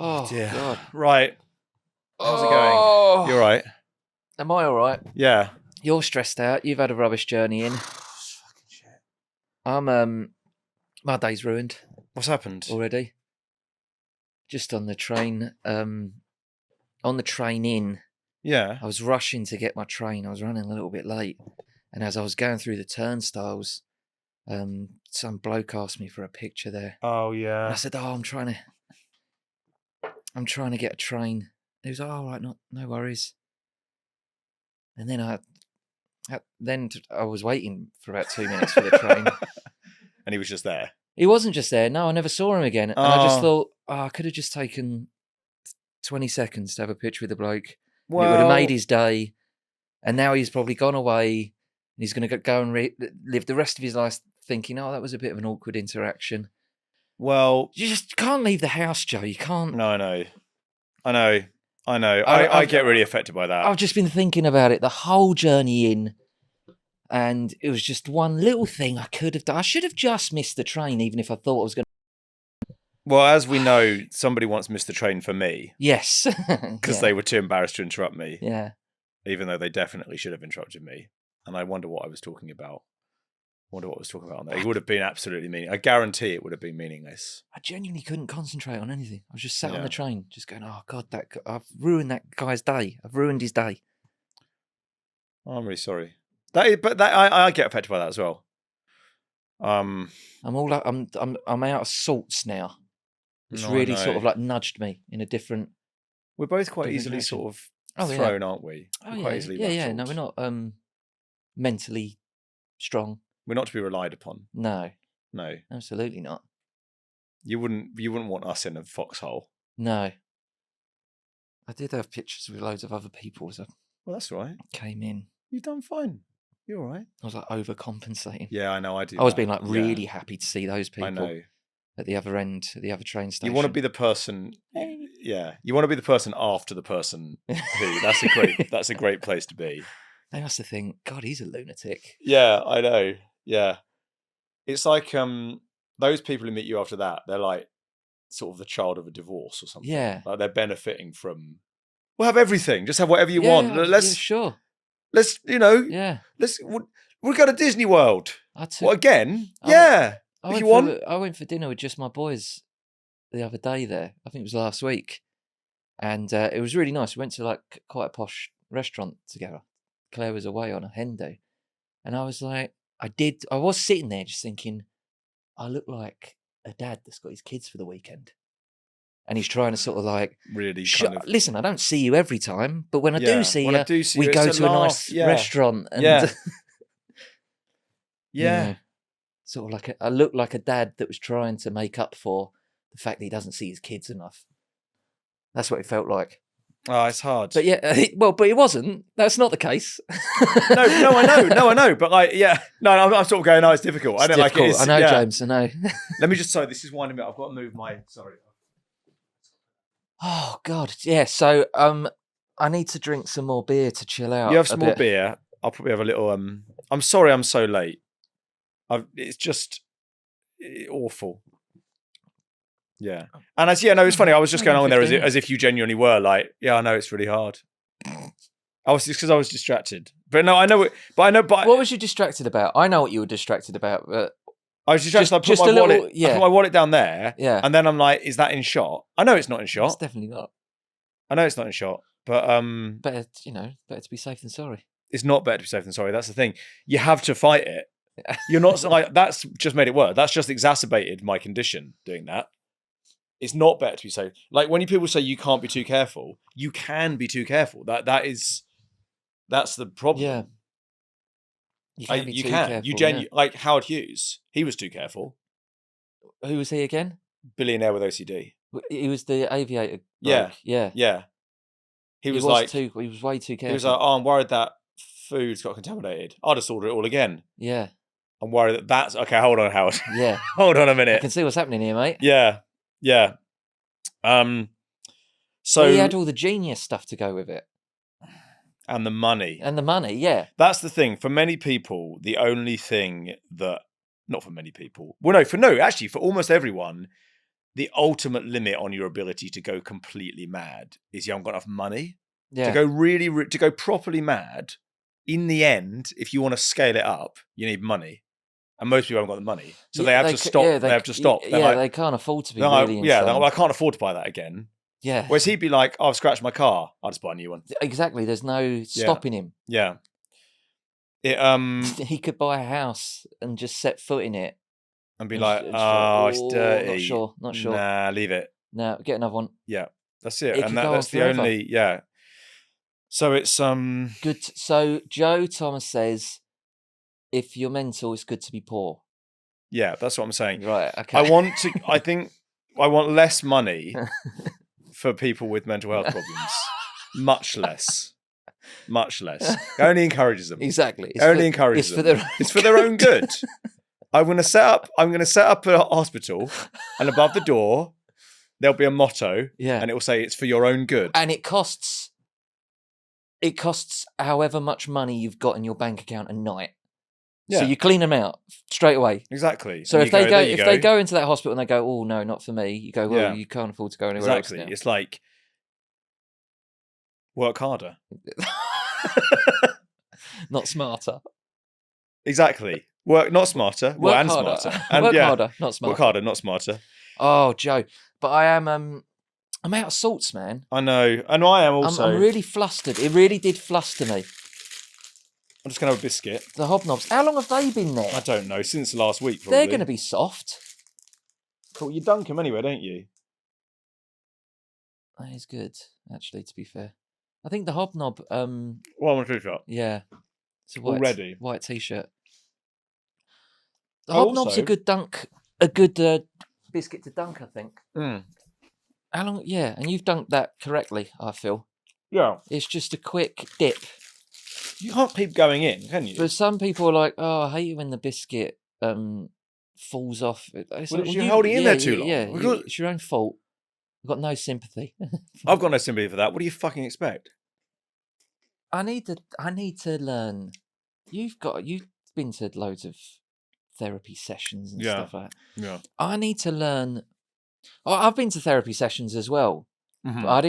Oh, dear. God. Right. How's it going? You're right. Am I all right? Yeah. You're stressed out. You've had a rubbish journey in. Fucking shit. My day's ruined What's happened? already. Just on the train. On the train in, Yeah. I was rushing to get my train. I was running a little bit late, and as I was going through the turnstiles, some bloke asked me for a picture there. Oh And yeah. I said, "Oh, I'm trying to get a train." He was like, "Oh, all right, no worries." And then I was waiting for about 2 minutes for the train. And he was just there. He wasn't just there. No, I never saw him again. And I just Oh. thought, I could have just taken 20 seconds to have a picture with the bloke. Well, It would have made his day. And now he's probably gone away. And he's going to go and live the rest of his life thinking, oh, that was a bit of an awkward interaction. Well, You just can't leave the house, Joe. You can't. no, I know. I get really affected by that. I've just been thinking about it the whole journey in. And it was just one little thing I could have done. I should have just missed the train, even if I thought I was going to. Well, as we know, somebody once missed the train for me. Yes. Because they were too embarrassed to interrupt me. Yeah. Even though they definitely should have interrupted me. And I wonder what I was talking about. On there. It would have been absolutely meaningless. I guarantee it would have been meaningless. I genuinely couldn't concentrate on anything. I was just sat on Yeah. the train, just going, oh, God, I've ruined that guy's day. I've ruined his day. Oh, I'm really sorry. I get affected by that as well. I'm out of salts now. It's No, I really know. sort of like nudged me in a different. We're both quite Different easily direction. sort of Oh, yeah. thrown, aren't we? Oh, We're yeah. quite easily Yeah. No, rattled. we're not mentally strong. We're not to be relied upon. No, No. absolutely not. You wouldn't want us in a foxhole. No. I did have pictures with loads of other people as I Well, that's all right. came in. You've done fine. You're all right. I was like overcompensating. Yeah, I know. I do. I was that. being like Yeah, really happy to see those people I know. at the other end, at the other train station. You want to be the person. Yeah, you want to be the person after the person who. That's a great place to be. They must have think, God, he's a lunatic. Yeah, I know. Yeah, it's like those people who meet you after that. They're like sort of the child of a divorce or something. Yeah. Like they're benefiting from. We'll have everything. Just have whatever you want. Let's sure. let's Yeah. We'll go to Disney World. What again? I If you want. I went for dinner with just my boys the other day there. I think it was last week. And it was really nice. We went to like quite a posh restaurant together. Claire was away on a hen do. And I was like, I was sitting there just thinking, I look like a dad that's got his kids for the weekend. And he's trying to sort of like, Really kind of. listen, I don't see you every time, but when I Yeah, do see when you, I do see we you, go it's a to a laugh. nice Yeah. restaurant. And Yeah. you Yeah. know, sort of like I look like a dad that was trying to make up for the fact that he doesn't see his kids enough. That's what it felt like. Oh, it's hard. But yeah, but it wasn't. That's not the case. No, I know. But like, yeah, no, I'm sort of going. No, it's difficult. I It's don't like it. difficult. I know, yeah. James. I know. Let me just. Sorry, this is winding me up. I've got to move my. Sorry. Oh God, yeah. So I need to drink some more beer to chill out. You have some a more bit. beer. I'll probably have a little. I'm sorry, I'm so late. It's just awful. Yeah, and it's funny. I was just going on there as if you genuinely were like, yeah, I know it's really hard. I was just because I was distracted, but no, I know it. But What was you distracted about? I know what you were distracted about, but I was distracted. just I put my a little- wallet. yeah. I put my wallet down there. Yeah. And then I'm like, is that in shot? I know it's not in it's shot. definitely not. I know it's not in shot. But Better to be safe than sorry. it's not better to be safe than sorry. That's the thing. You have to fight it. You're not like that's just made it worse. That's just exacerbated my condition doing that. It's not better to be safe. Like when people say you can't be too careful, you can be too careful. That's the problem. Yeah. You can be You too can. careful, You yeah. like Howard Hughes. He was too careful. Who was he again? Billionaire with OCD. He was the aviator. Yeah. bloke. Yeah. Yeah. He was he was way too careful. he was like, oh, I'm worried that food's got contaminated. I'll just order it all again. Yeah. I'm worried that's okay. Hold on, Howard. Yeah. Hold on a I minute. can see what's happening here, mate. Yeah. Yeah. So He had all the genius stuff to go with it. and the money. And the money, yeah. That's the thing. For many people, the only thing that not for many people. Well, actually, for almost everyone, the ultimate limit on your ability to go completely mad is you haven't got enough money Yeah. to go to go properly mad. In the end, if you want to scale it up, you need money, and most people haven't got the money, so they have to stop. Yeah, they have to stop. Yeah, like, they can't afford to be they're like, really yeah, insane. I can't afford to buy that again. Yeah. Whereas he'd be like, I've scratched my car, I'll just buy a new one. Exactly. There's no stopping him. Yeah. He could buy a house and just set foot in it and be like, oh, it's dirty. Not sure. Nah, leave it. No, get another one. Yeah, that's it. It And could go that's on the forever. only, yeah. So it's good. So Joe Thomas says, if you're mental, it's good to be poor. Yeah, that's what I'm saying. Right. Okay. I think I want less money for people with mental health problems. Much less. It only encourages them. Exactly. Encourages them. It's for their own good. I'm going to set up a hospital, and above the door there'll be a motto, and it will say it's for your own good. And it costs however much money you've got in your bank account a night. Yeah. So you clean them out straight away. Exactly. So if they go into that hospital and they go, oh no, not for me, you go, well, you can't afford to go anywhere else now. It's like work harder. Not smarter. Exactly. Work not smarter. Work harder. Smarter. And work harder, not smarter. Work harder, not smarter. Oh, Joe. But I am I'm out of sorts, man. I know. I know I am also. I'm really flustered. It really did fluster me. I'm just gonna have a biscuit. The hobnobs. How long have they been there? I don't know. Since last week, probably. They're gonna be soft. Cool. You dunk them anyway, don't you? That is good, actually, to be fair. I think the hobnob Well, I'm a t-shirt. Yeah. It's a white t-shirt. The hobnob's a good dunk, a good biscuit to dunk, I think. How long? Yeah, and you've dunked that correctly, I feel. Yeah. It's just a quick dip. You can't keep going in, can you? But some people are like, oh, I hate it when the biscuit falls off. You're holding in there too long. Yeah, it's your own fault. I've got no sympathy. I've got no sympathy for that. What do you fucking expect? I need to learn. You've been to loads of therapy sessions and stuff like that. Yeah. I need to learn. Oh, I've been to therapy sessions as well. Mm-hmm. But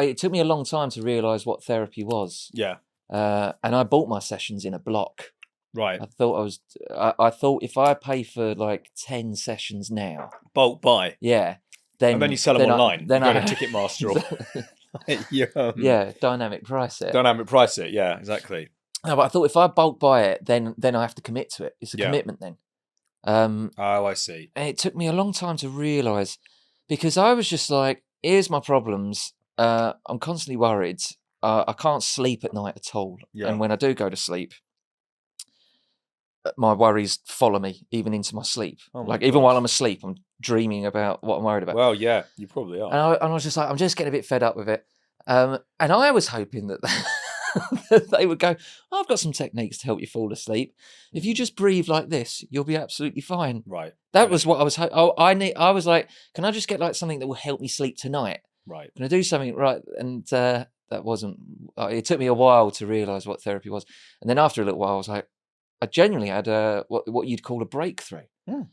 it took me a long time to realise what therapy was. Yeah. And I bought my sessions in a block. Right. I thought if I pay for like 10 sessions now, bulk buy. Yeah. And then you sell them online. Then you go to Ticketmaster or dynamic price it. Dynamic price it. Yeah, exactly. No, but I thought if I bulk buy it, then I have to commit to it. It's a commitment then. Oh, I see. And it took me a long time to realise, because I was just like, here's my problems. I'm constantly worried. I can't sleep at night at all. Yeah. And when I do go to sleep, my worries follow me even into my sleep. Even while I'm asleep, I'm dreaming about what I'm worried about. Well, yeah, you probably are. And I was just like, I'm just getting a bit fed up with it. And I was hoping that that they would go, I've got some techniques to help you fall asleep. If you just breathe like this, you'll be absolutely fine. Right. That was what I was hoping. I was like, can I just get like something that will help me sleep tonight? Right. Can I do something right? And that wasn't. It took me a while to realise what therapy was. And then after a little while, I was like, I genuinely had what you'd call a breakthrough. Mm.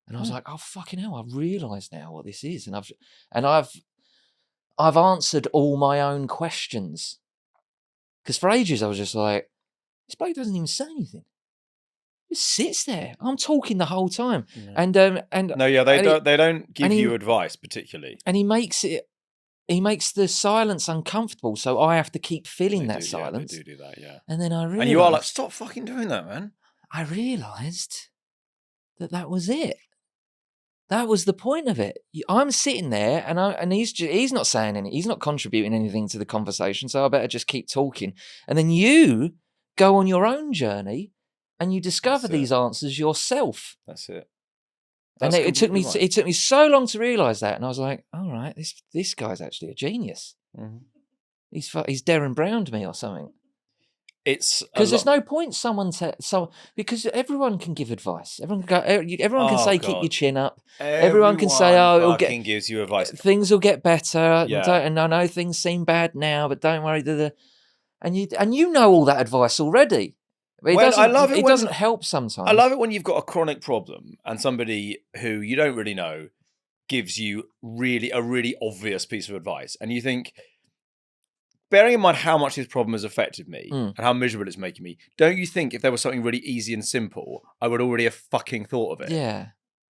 And I was like, oh fucking hell! I realise now what this is, and I've answered all my own questions. Because for ages I was just like, this bloke doesn't even say anything. He just sits there. I'm talking the whole time, and they don't give you advice particularly, and he makes the silence uncomfortable, so I have to keep filling that silence. Yeah, they do that, yeah. And then I realised, and you are like, stop fucking doing that, man. I realised that was it. That was the point of it. I'm sitting there, and he's not saying anything. He's not contributing anything to the conversation. So I better just keep talking. And then you go on your own journey, and you discover these answers yourself. That's it. And it took me so long to realise that, and I was like, all right, this guy's actually a genius. Mm-hmm. He's Darren Browned me or something. It's because there's no point because everyone can give advice. Everyone can say keep your chin up. Everyone can say it'll gives you advice. Things will get better. Yeah. And I know things seem bad now, but don't worry. And you know all that advice already. It doesn't help sometimes. I love it when you've got a chronic problem and somebody who you don't really know gives you a really obvious piece of advice, and you think, bearing in mind how much this problem has affected me and how miserable it's making me, don't you think if there was something really easy and simple, I would already have fucking thought of it? Yeah.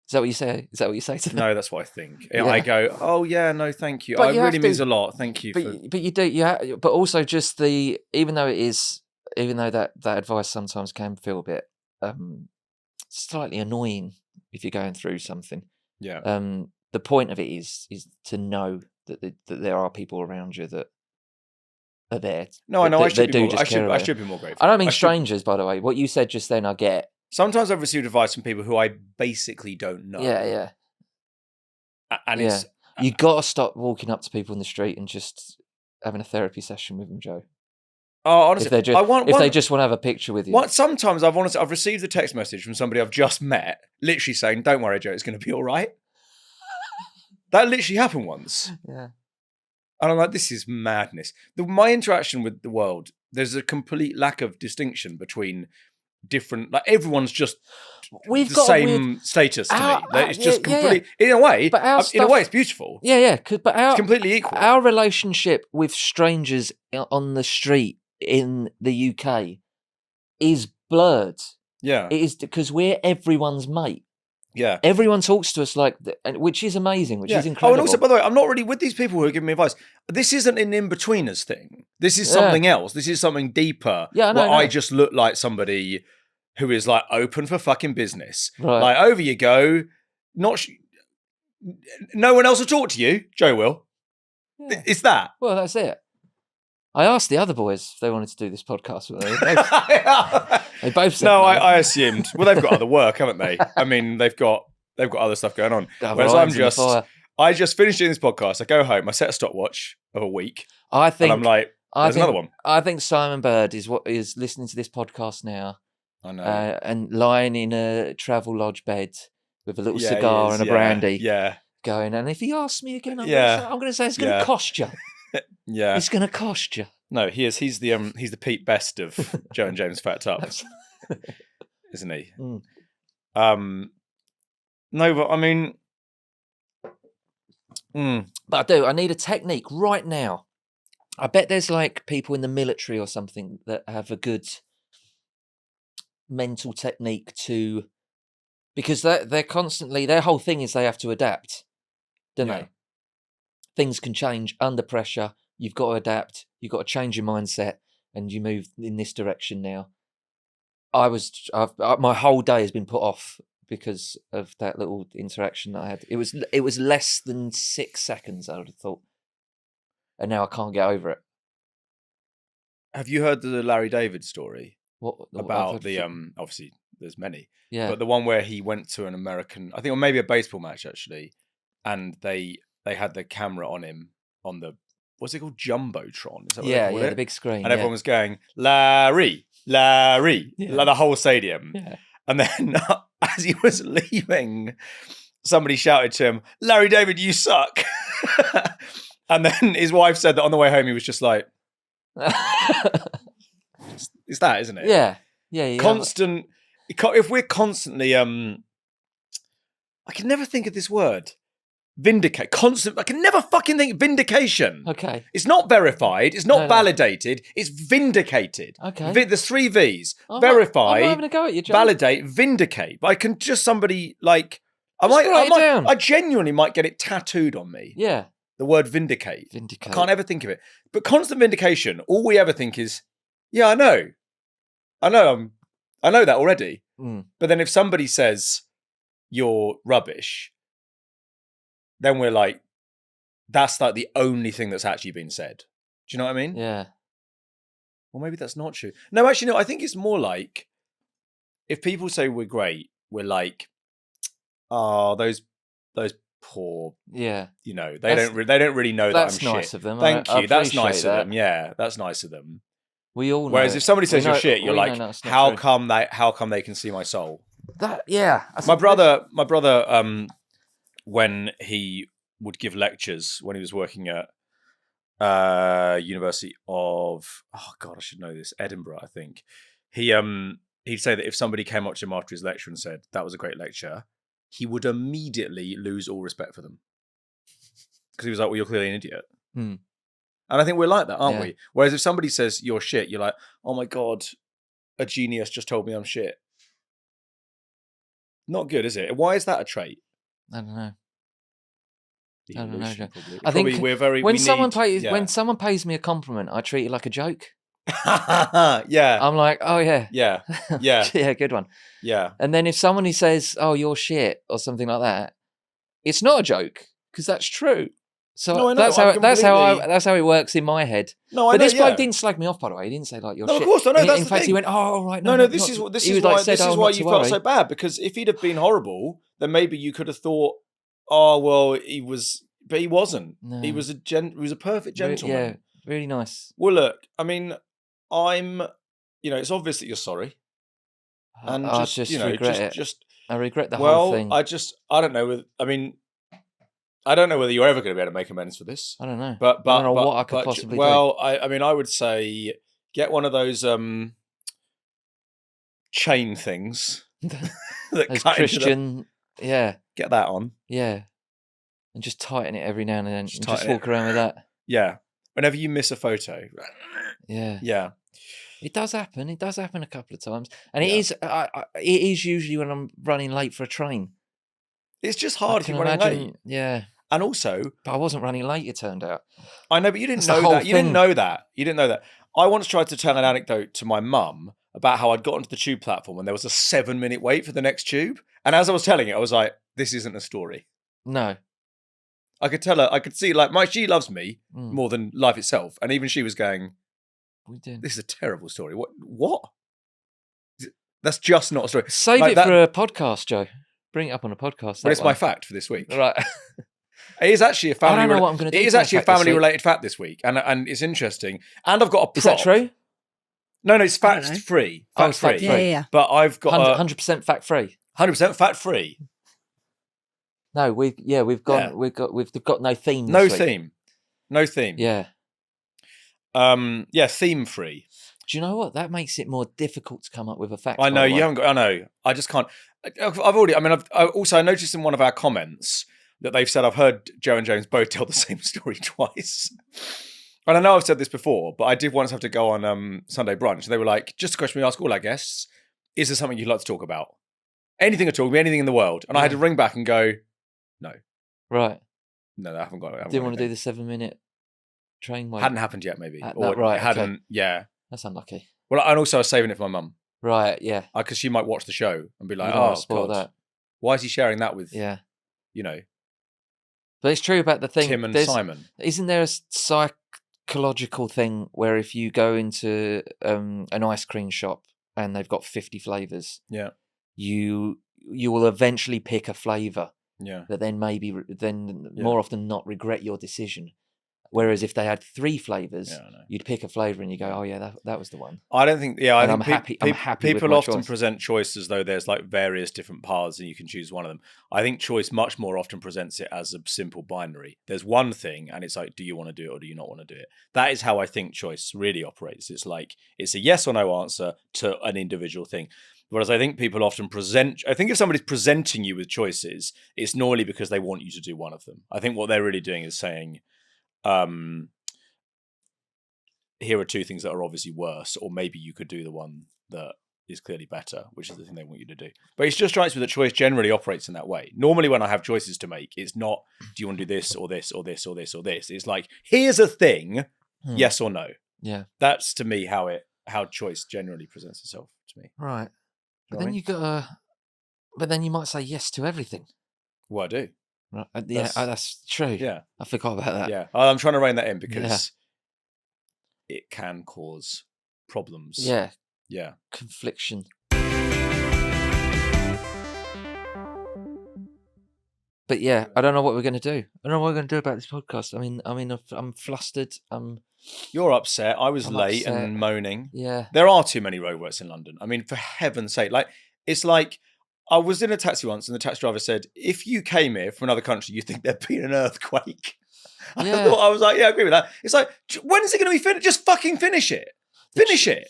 Is that what you say? Is that what you say to them? No, that's what I think. Yeah. I go, oh yeah, no, thank you. But It you really have means to- a lot. Thank you. But you do, but also just even though that advice sometimes can feel a bit slightly annoying if you're going through something. Yeah. The point of it is to know that there are people around you that are there. No, I know. I should be be more grateful. I don't mean strangers, by the way. What you said just then, I get. Sometimes I've received advice from people who I basically don't know. Yeah. And it's you got to stop walking up to people in the street and just having a therapy session with them, Joe. Oh, honestly, if they just want to have a picture with you. Sometimes I've received a text message from somebody I've just met, literally saying, "Don't worry, Joe, it's going to be all right." That literally happened once. Yeah. And I'm like, this is madness. My interaction with the world, there's a complete lack of distinction between different. Like everyone's just the same status to me. It's just completely. In a way, it's beautiful. Yeah. But it's completely equal. Our relationship with strangers on the street in the UK is blurred. Yeah, it is because we're everyone's mate. Yeah, everyone talks to us which is amazing, which is incredible. Oh, and also, by the way, I'm not really with these people who are giving me advice. This isn't an in-betweeners thing. This is something else. This is something deeper. Yeah, I just look like somebody who is like open for fucking business. Right. Like, over you go. No one else will talk to you. Joe will. Yeah. It's that. Well, that's it. I asked the other boys if they wanted to do this podcast with me. They both said no. I assumed. Well, they've got other work, haven't they? I mean, they've got other stuff going on. Whereas I just finished doing this podcast. I go home. I set a stopwatch of a week. And I'm like, there's another one. I think Simon Bird is listening to this podcast now. I know. And lying in a travel lodge bed with a little cigar and a brandy. Yeah. Going, and if he asks me again, I'm going to say it's going to cost you. Yeah, it's going to cost you. No, he is. He's the Pete Best of Joe and James Fact Up, isn't he? No, but I mean, but I need a technique right now. I bet there's like people in the military or something that have a good mental technique because they're constantly, their whole thing is they have to adapt, don't they? Things can change under pressure. You've got to adapt. You've got to change your mindset, and you move in this direction now. My whole day has been put off because of that little interaction that I had. It was less than 6 seconds, I would have thought, and now I can't get over it. Have you heard the Larry David story? What about the obviously there's many, but the one where he went to an American, I think, or maybe a baseball match actually, and they had the camera on him on the, what's it called, Jumbotron? Is that what they call it? The big screen, and everyone was going Larry, like the whole stadium. Yeah. And then as he was leaving, somebody shouted to him, "Larry David, you suck!" And then his wife said that on the way home he was just like, "It's that, isn't it?" Yeah. Constant. If we're constantly, I can never think of this word. Vindicate. Constant. I can never fucking think vindication. Okay. It's not verified. It's not validated. It's vindicated. Okay. There's 3 V's. Verify. I'm not having a go at you, John. Validate. Vindicate. But I can just somebody like I genuinely might get it tattooed on me. Yeah. The word vindicate. I can't ever think of it. But constant vindication. All we ever think is, yeah, I know that already. But then if somebody says you're rubbish, then we're like, that's like the only thing that's actually been said. Do you know what I mean? Yeah. Well, maybe that's not true. No, actually, no. I think it's more like, if people say we're great, we're like, oh, those poor. Yeah. You know, they don't really know that I'm shit. That's nice of them. Thank you. That's nice of them. Yeah, that's nice of them. We all know. Whereas if somebody says you're shit, you're like, how come they can see my soul? My brother, when he would give lectures when he was working at University of, oh God, I should know this, Edinburgh, I think. He'd say that if somebody came up to him after his lecture and said, "That was a great lecture," he would immediately lose all respect for them. Because he was like, well, you're clearly an idiot. Hmm. And I think we're like that, aren't Yeah. we? Whereas if somebody says you're shit, you're like, oh my God, a genius just told me I'm shit. Not good, is it? Why is that a trait? I don't know. I don't know, Evolution, Joe. probably. I Probably think we're very. when we someone need, pays yeah. when someone pays me a compliment, I treat it like a joke. Yeah. I'm like, oh yeah, Yeah. Yeah. yeah, good one. Yeah. And then if someone who says, "Oh, you're shit" or something like that, it's not a joke because that's true. So No, I know. that's how it works in my head. No, I But know. this bloke Yeah. didn't slag me off, by the way. He didn't say like you're No, shit. of course, I know. That's In the fact, thing. he went, "Oh, all right, No, no, this is not, this he is was why like, said, this is "Oh, why not you to felt worry." so bad, because if he'd have been horrible, then maybe you could have thought, oh well, he was, but he wasn't. No. He was a perfect gentleman. Yeah, really nice. Well, look, I mean, it's obvious that you're sorry, and I just regret it. just I regret the whole thing. I don't know. I don't know whether you're ever going to be able to make amends for this. I don't know. But I don't know what I could possibly do. Well, I mean, I would say get one of those chain things that As cut into Christian, yeah, get that on. yeah, and just tighten it every now and then, and just tighten walk around with that. Yeah. Whenever you miss a photo. Yeah, Yeah. it does happen. It does happen a couple of times, and Yeah. it is usually when I'm running late for a train. It's just I hard if can you're running imagine, late. yeah. And also, But I wasn't running late. It turned out. I know, but you didn't That's the know whole that. You didn't thing. know that. You didn't know that. I once tried to tell an anecdote to my mum about how I'd got onto the tube platform and there was a 7-minute wait for the next tube. And as I was telling it, I was like, this isn't a story. No, I could tell her, I could see, like, she loves me more than life itself. And even she was going, we did. this is a terrible story. What? That's just not a story. Save Like it that- for a podcast, Joe. Bring it up on a podcast. But it's my fact for this week. Right. It is actually a I family. don't know what I'm going to do. It is for actually a fact this week. family-related fact this week, and it's interesting. And I've got a prop. Is that true? No, it's I don't fact know. free. Oh, Fact it's fact free. free. Yeah. But I've got 100% fact free. 100% fact free. No, we've got no theme. No this week. theme. No theme. Yeah. Theme free. Do you know what? That makes it more difficult to come up with a fact. I know by the you way. haven't got. I know. I just can't. I've already. I mean, I noticed in one of our comments that they've said I've heard Joe and James both tell the same story twice. And I know I've said this before, but I did once have to go on Sunday brunch. They were like, just a question we ask all our guests: is there something you'd like to talk about? Anything at all? Anything in the world? And I had to ring back and go, no, Right. no, I haven't got it. Didn't want to do the 7-minute train wait. Hadn't happened yet, maybe. Right. It hadn't. Okay. Yeah. That's unlucky. Well, and also I was saving it for my mum Right. Yeah. because she might watch the show and be like, You don't wanna "Oh, spoil God, that. why is he sharing that with Yeah. Tim But it's true about the thing. and Simon?" Isn't there a psychological thing where if you go into an ice cream shop and they've got 50 flavors, Yeah. you will eventually pick a flavor Yeah. that then more often than not regret your decision. Whereas if they had 3 flavors, Yeah, I know. you'd pick a flavor and you go, "Oh yeah, that was the one." I don't think. Yeah, I And think I'm happy with people my often choice. present choice as though there's like various different paths and you can choose one of them. I think choice much more often presents it as a simple binary. There's one thing, and it's like, do you want to do it or do you not want to do it? That is how I think choice really operates. It's like it's a yes or no answer to an individual thing. Whereas I think people often I think if somebody's presenting you with choices, it's normally because they want you to do one of them. I think what they're really doing is saying, here are 2 things that are obviously worse, or maybe you could do the one that is clearly better, which is the thing they want you to do. But it just strikes me that choice generally operates in that way. Normally when I have choices to make, it's not, do you want to do this or this or this or this or this? It's like, here's a thing, yes or no. Yeah. That's to me how choice generally presents itself to me. Right. But know then what but then you might say yes to everything. Well, I do. Right. Yeah, that's true. Yeah. I forgot about that. Yeah. I'm trying to rein that in because it can cause problems. Yeah. Yeah. Confliction. But yeah, I don't know what we're going to do. I don't know what we're going to do about this podcast. I'm flustered. You're upset. I was I'm late upset. and moaning. Yeah. There are too many roadworks in London. I mean, for heaven's sake. It's like, I was in a taxi once and the taxi driver said, if you came here from another country, you think there'd be an earthquake. Yeah. I was like, yeah, I agree with that. It's like, when is it going to be finished? Just fucking finish it. Finish it.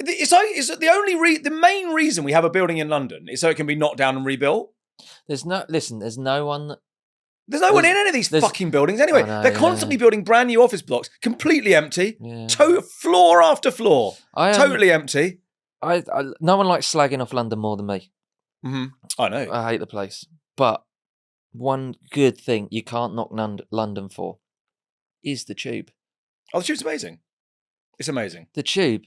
It's like, the main reason we have a building in London is so it can be knocked down and rebuilt. There's no one. There's no one in any of these fucking buildings anyway. I know, They're constantly building brand new office blocks, completely empty, Yeah. floor after floor, totally empty. No one likes slagging off London more than me. Mm-hmm. I know. I hate the place, but one good thing you can't knock London for is the tube. Oh, the tube's amazing. It's amazing. The tube.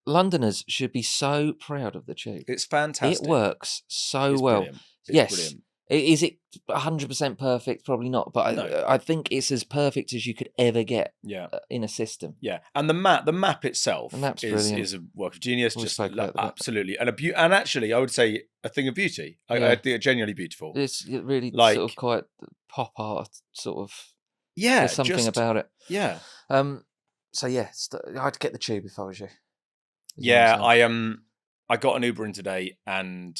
Londoners should be so proud of the tube. It's fantastic. It works so well. Brilliant. Yes. Brilliant. Is it 100% perfect? Probably not, but No. I think it's as perfect as you could ever get. Yeah. In a system. Yeah, and the map itself is a work of genius. Just absolutely, and actually, I would say a thing of beauty. I think it genuinely beautiful. It's really sort of quite pop art sort of. Yeah, there's something about it. Yeah. So yeah, I'd get the tube if I was you. Yeah, I got an Uber in today, and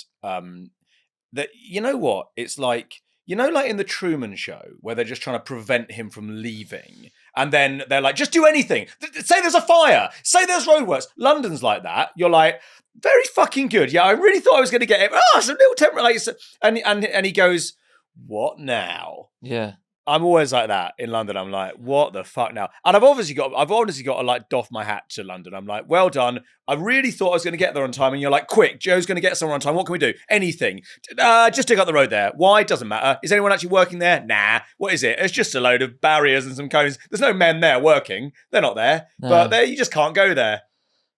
that, you know what? It's like, like in the Truman Show, where they're just trying to prevent him from leaving. And then they're like, just do anything. Say there's a fire. Say there's roadworks. London's like that. You're like, very fucking good. Yeah, I really thought I was going to get it. Oh, it's a little temporary. And he goes, what now? Yeah. I'm always like that in London. I'm like, what the fuck now? And I've obviously got to like doff my hat to London. I'm like, well done. I really thought I was going to get there on time. And you're like, quick, Joe's going to get somewhere on time. What can we do? Anything. Just dig up the road there. Why? Doesn't matter. Is anyone actually working there? Nah. What is it? It's just a load of barriers and some cones. There's no men there working. They're not there. No. But you just can't go there.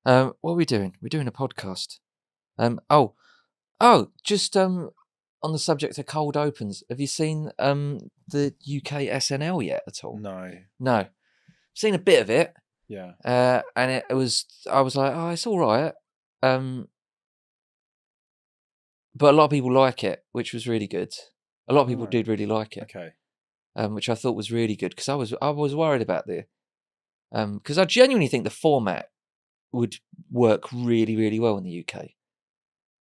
What are we doing? We're doing a podcast. Just on the subject of cold opens, have you seen the UK SNL yet at all? No. Seen a bit of it. Yeah. And I was like, oh, it's all right. But a lot of people like it, which was really good. A lot of people did really like it. Okay. Which I thought was really good, because I was worried about because I genuinely think the format would work really, really well in the UK.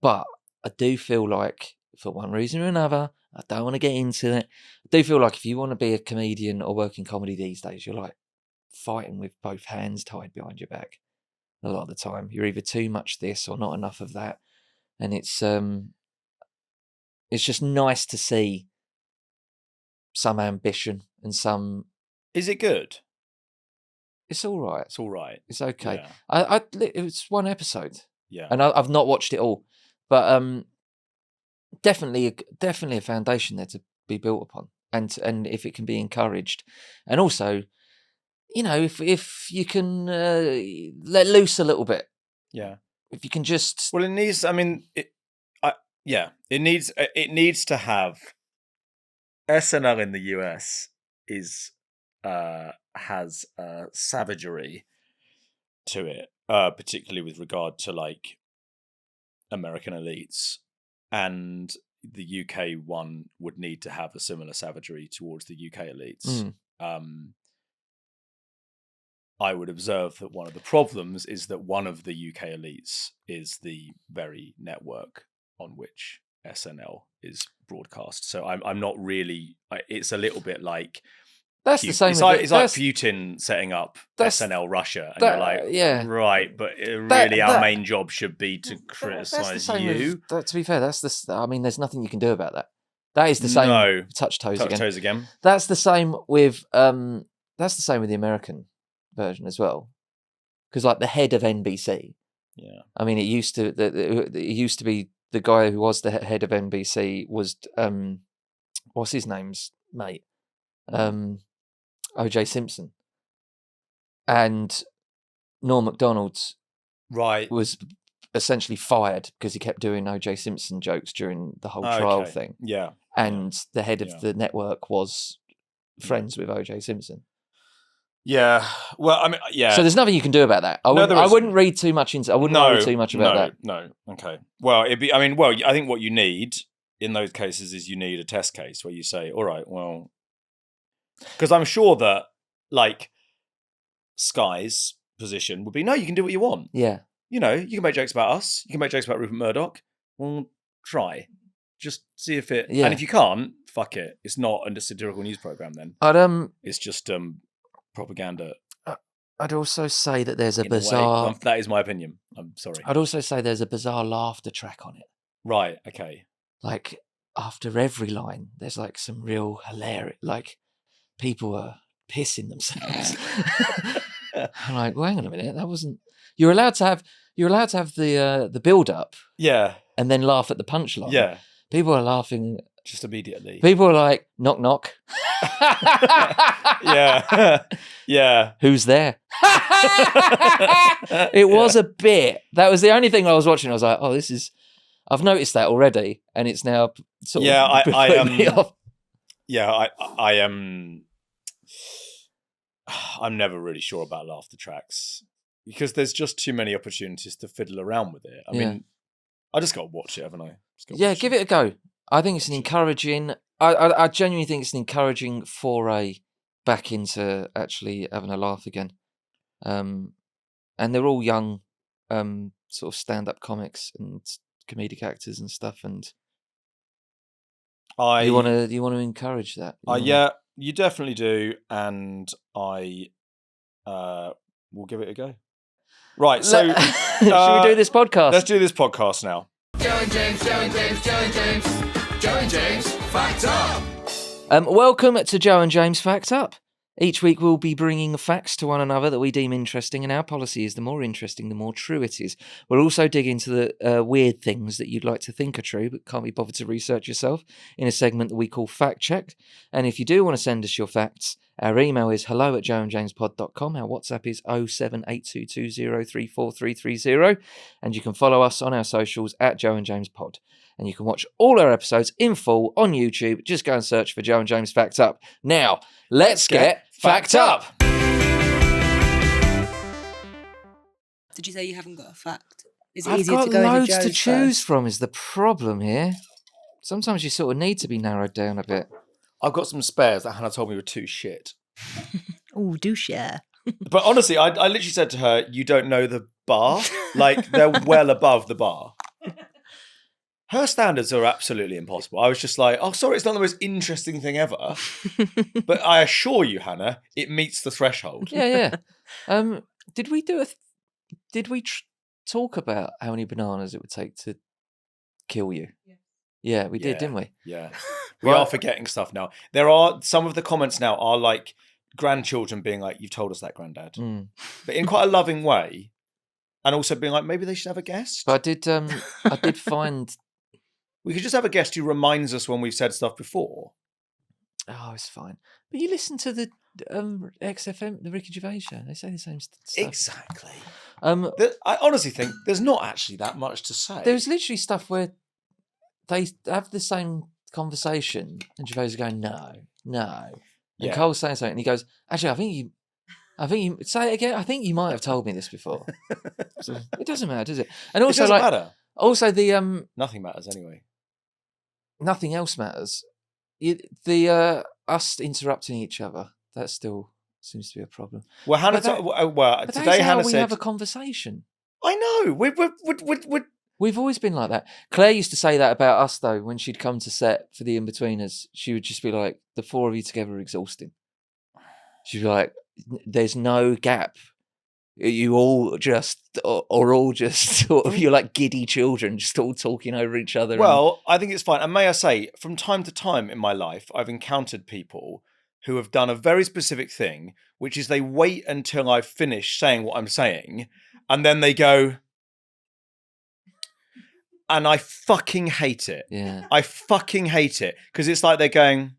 But I do feel like, for one reason or another, I don't want to get into it. I do feel like if you want to be a comedian or work in comedy these days, you're like fighting with both hands tied behind your back. A lot of the time, you're either too much this or not enough of that, and it's just nice to see some ambition and some. Is it good? It's all right. It's all right. It's okay. Yeah. It was one episode. Yeah. And I've not watched it all, but definitely a foundation there to be built upon, and if it can be encouraged, and also, if you can let loose a little bit. Yeah. If you can just. Well, it needs. I mean, it needs to have. SNL in the US has savagery to it, particularly with regard to like American elites, and the UK one would need to have a similar savagery towards the UK elites. I would observe that one of the problems is that one of the UK elites is the very network on which SNL is broadcast. So I'm not really. It's a little bit like. That's the same. It's like Putin setting up SNL Russia, and you're like, yeah, right, but really, our main job should be to criticize you. To be fair, I mean, there's nothing you can do about that. That is the same. No, touch toes again. That's the same with the American version as well, because like the head of NBC. Yeah. I mean, it used to be the guy who was the head of NBC was what's his name's mate. O.J. Simpson, and Norm Macdonald's was essentially fired because he kept doing O.J. Simpson jokes during the whole trial thing. Yeah, and the head of the network was friends with O.J. Simpson. Yeah, well, I mean, yeah. So there's nothing you can do about that. I wouldn't read too much into. I wouldn't worry too much about that. No, okay. Well, I think what you need in those cases is you need a test case where you say, all right, well. Because I'm sure that, like, Sky's position would be, no, you can do what you want. Yeah. You can make jokes about us. You can make jokes about Rupert Murdoch. Well, try. Just see if it... Yeah. And if you can't, fuck it. It's not a satirical news program then. It's just propaganda. I'd also say that there's a bizarre... That is my opinion. I'm sorry. I'd also say there's a bizarre laughter track on it. Right, okay. Like, after every line, there's like some real hilarious, like people are pissing themselves. I'm like, well, hang on a minute, that wasn't. You're allowed to have the build up, Yeah. and then laugh at the punchline. Yeah. People are laughing Just immediately. People are like, knock knock. Yeah. Yeah. Who's there? It was a bit. That was the only thing I was watching. I was like, oh, this is. I've noticed that already, and it's now sort of putting me off. Yeah, I am. I'm never really sure about laughter tracks because there's just too many opportunities to fiddle around with it. I mean, I just got to watch it, haven't I? Yeah, give it a go. I think it's an encouraging. I genuinely think it's an encouraging foray back into actually having a laugh again. And they're all young, sort of stand-up comics and comedic actors and stuff. And you want to encourage that. Yeah, you definitely do, and I will give it a go. Right, so should we do this podcast? Let's do this podcast now. Joe and James, fact up. Welcome to Joe and James Fact Up. Each week we'll be bringing facts to one another that we deem interesting, and our policy is the more interesting, the more true it is. We'll also dig into the weird things that you'd like to think are true but can't be bothered to research yourself in a segment that we call Fact Check. And if you do want to send us your facts, our email is hello@joeandjamespod.com. Our WhatsApp is 07822034330. And you can follow us on our socials at Joe and James Pod. And you can watch all our episodes in full on YouTube. Just go and search for Joe and James Fact Up. Now, let's get Fact Up. Did you say you haven't got a fact? Is it I've easier got to go loads into to Joe's choose first? from is the problem here. Sometimes you sort of need to be narrowed down a bit. I've got some spares that Hannah told me were too shit. Oh, do share. But honestly, I literally said to her, you don't know the bar? Like, they're well above the bar. Her standards are absolutely impossible. I was just like, oh, sorry, it's not the most interesting thing ever. But I assure you, Hannah, it meets the threshold. Yeah. Did we talk about how many bananas it would take to kill you? Yeah, we did, didn't we? Yeah. We are forgetting stuff now. There are, some of the comments now are like grandchildren being like, you've told us that, Granddad. But in quite a loving way. And also being like, maybe they should have a guest. But I did find... We could just have a guest who reminds us when we've said stuff before. Oh, it's fine. But you listen to the XFM, the Ricky Gervais show. They say the same stuff. Exactly. I honestly think there's not actually that much to say. There's literally stuff where they have the same conversation and Gervais is going, no. And Cole's saying something and he goes, actually, I think you say it again. I think you might have told me this before. So it doesn't matter, does it? And also, it doesn't matter. Also, the nothing matters anyway. Nothing else matters. Us interrupting each other, that still seems to be a problem. Well, Hannah, today Hannah said, we have a conversation. I know. We've always been like that. Claire used to say that about us, though, when she'd come to set for the In-Betweeners. She would just be like, the four of you together are exhausting. She'd be like, there's no gap. You all just, or all just sort of, you're like giddy children, just all talking over each other. Well, I think it's fine. And may I say, from time to time in my life, I've encountered people who have done a very specific thing, which is they wait until I've finished saying what I'm saying, and then they go, and I fucking hate it. Yeah. I fucking hate it. Because it's like they're going,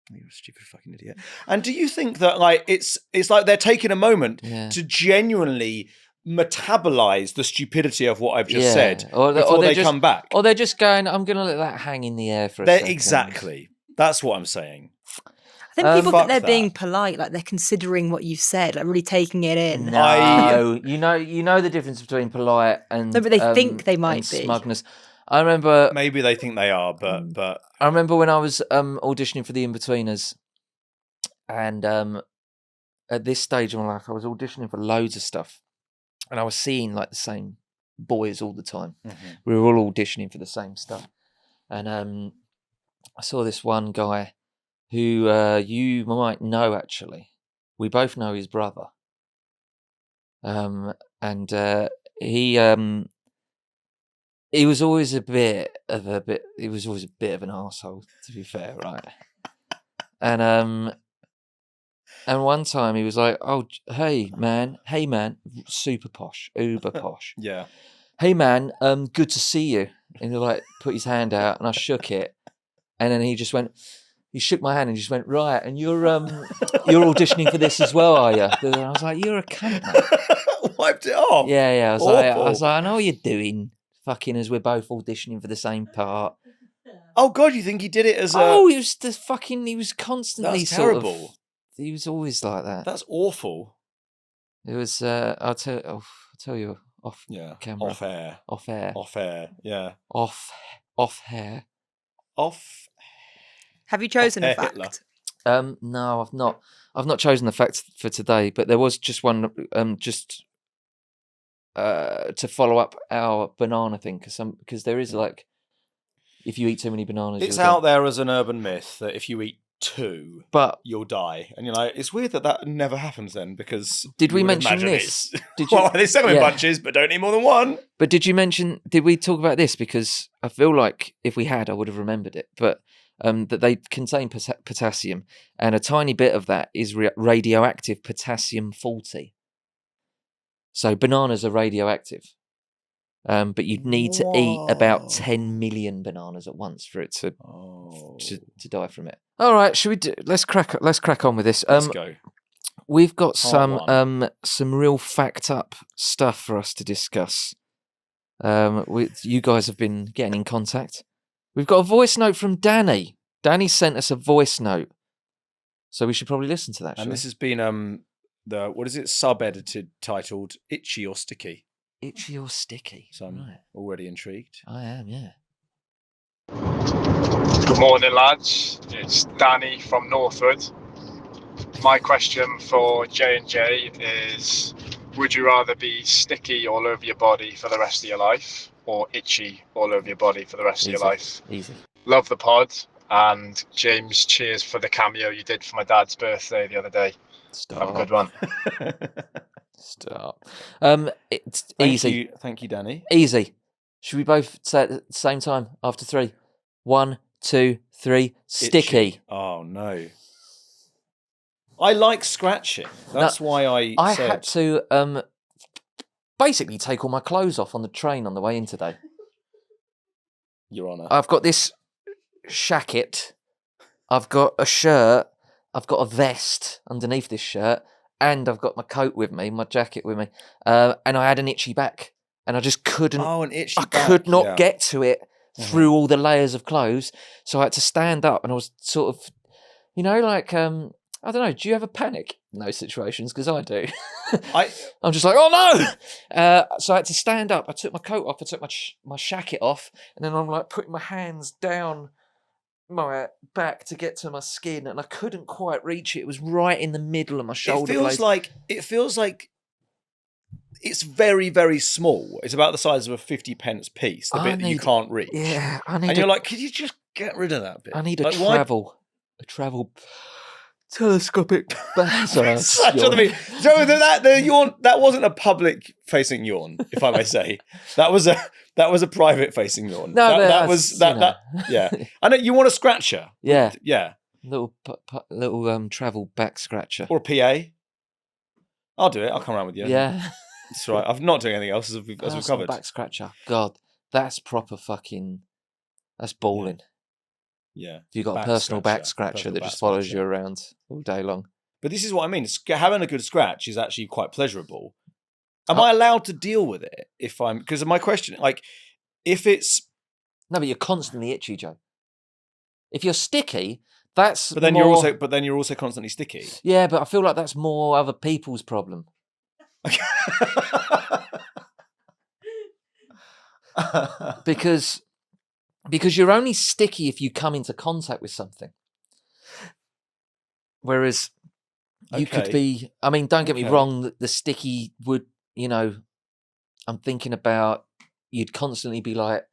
you're a stupid fucking idiot. And do you think that like it's like they're taking a moment to genuinely metabolize the stupidity of what I've just said before they come back? Or they're just going, I'm going to let that hang in the air for a second. Exactly. That's what I'm saying. I think people think they're being polite, like they're considering what you've said, like really taking it in. No, you know the difference between polite and no, but they think they might be smugness. I remember maybe they think they are, but I remember when I was auditioning for the In-Betweeners, and at this stage of my life, I was auditioning for loads of stuff, and I was seeing like the same boys all the time. Mm-hmm. We were all auditioning for the same stuff, and I saw this one guy who you might know actually. We both know his brother, and he. he was always a bit of an arsehole, to be fair, right? And one time he was like, "Oh, hey man, super posh, uber posh. Yeah. Hey man, good to see you." And he like put his hand out, and I shook it, and then he shook my hand and just went, "Right, and you're auditioning for this as well, are you?" And I was like, "You're a cunt, mate." Wiped it off. Yeah. I was Awful. like, "I know what you're doing, fucking, as we're both auditioning for the same part." Oh God, you think he did it as a? Oh, he was constantly That's sort of. terrible. He was always like that. That's awful. It was. I'll tell you off. Yeah. Camera. Off air. Off air. Off air. Yeah. Off hair. Off. Have you chosen a Hitler. fact? No, I've not. I've not chosen the fact for today, but there was just one. To follow up our banana thing, because there is like, if you eat too many bananas, It's you'll out die. there as an urban myth that if you eat 2, But you'll die, and you're like, it's weird that never happens then, because did you we would mention imagine this? it's- Did you? Well, they sell in Yeah. bunches, but don't eat more than one. But did we talk about this? Because I feel like if we had, I would have remembered it. But that they contain potassium, and a tiny bit of that is radioactive potassium-40. So bananas are radioactive. But you'd need to eat about 10 million bananas at once for it to die from it. All right, should we do? Let's crack on with this. Let's go. We've got Part some real fact up stuff for us to discuss. You guys have been getting in contact. We've got a voice note from Danny. Danny sent us a voice note, so we should probably listen to that. And this has been what is it, sub-edited, titled "Itchy or Sticky." Itchy or sticky? So I'm Right. already intrigued. I am, yeah. Good morning, lads. It's Danny from Northwood. My question for J&J is, would you rather be sticky all over your body for the rest of your life, or itchy all over your body for the rest of your life? Easy. Love the pod, and James, cheers for the cameo you did for my dad's birthday the other day. Stop. Have a good one. Stop. It's Thank easy. Thank you, Danny. Easy. Should we both say it at the same time after 3? 1, 2, 3. Sticky. Itchy. Oh no. I like scratching. That's why I said. had to basically take all my clothes off on the train on the way in today. Your Honour. I've got this shacket. I've got a shirt. I've got a vest underneath this shirt. And I've got my coat with me, my jacket with me. And I had an itchy back. And I just couldn't. Oh, an itchy I back. could not Yeah. get to it through all the layers of clothes. So I had to stand up, and I was sort of, like, I don't know. Do you ever panic in those situations? Because I do. I'm just like, oh no! So I had to stand up. I took my coat off. I took my shacket off, and then I'm like putting my hands down my back to get to my skin, and I couldn't quite reach it. It was right in the middle of my shoulder blades. It feels like it's very, very small. It's about the size of a 50p piece, the bit that you can't reach. Yeah, and you're like, could you just get rid of that bit? I need a like, travel telescopic. Sorry, Such a thing. So the yawn, that wasn't a public facing yawn, if I may say. That was a private facing yawn. No, that was yeah. I know you want a scratcher. Yeah, yeah. Little travel back scratcher. Or a PA. I'll do it. I'll come around with you. Yeah, that's right. I'm not doing anything else as we've covered. Back scratcher. God, that's proper fucking. That's balling. Yeah. If you've got a personal back scratcher that just follows you around all day long. But this is what I mean. Having a good scratch is actually quite pleasurable. Am I allowed to deal with it because of my question, like, if it's... No, but you're constantly itchy, Joe. If you're sticky, that's But then you're also constantly sticky. Yeah, but I feel like that's more other people's problem. Because you're only sticky if you come into contact with something. Whereas you could be, I mean, don't get me wrong, the sticky would, I'm thinking about, you'd constantly be like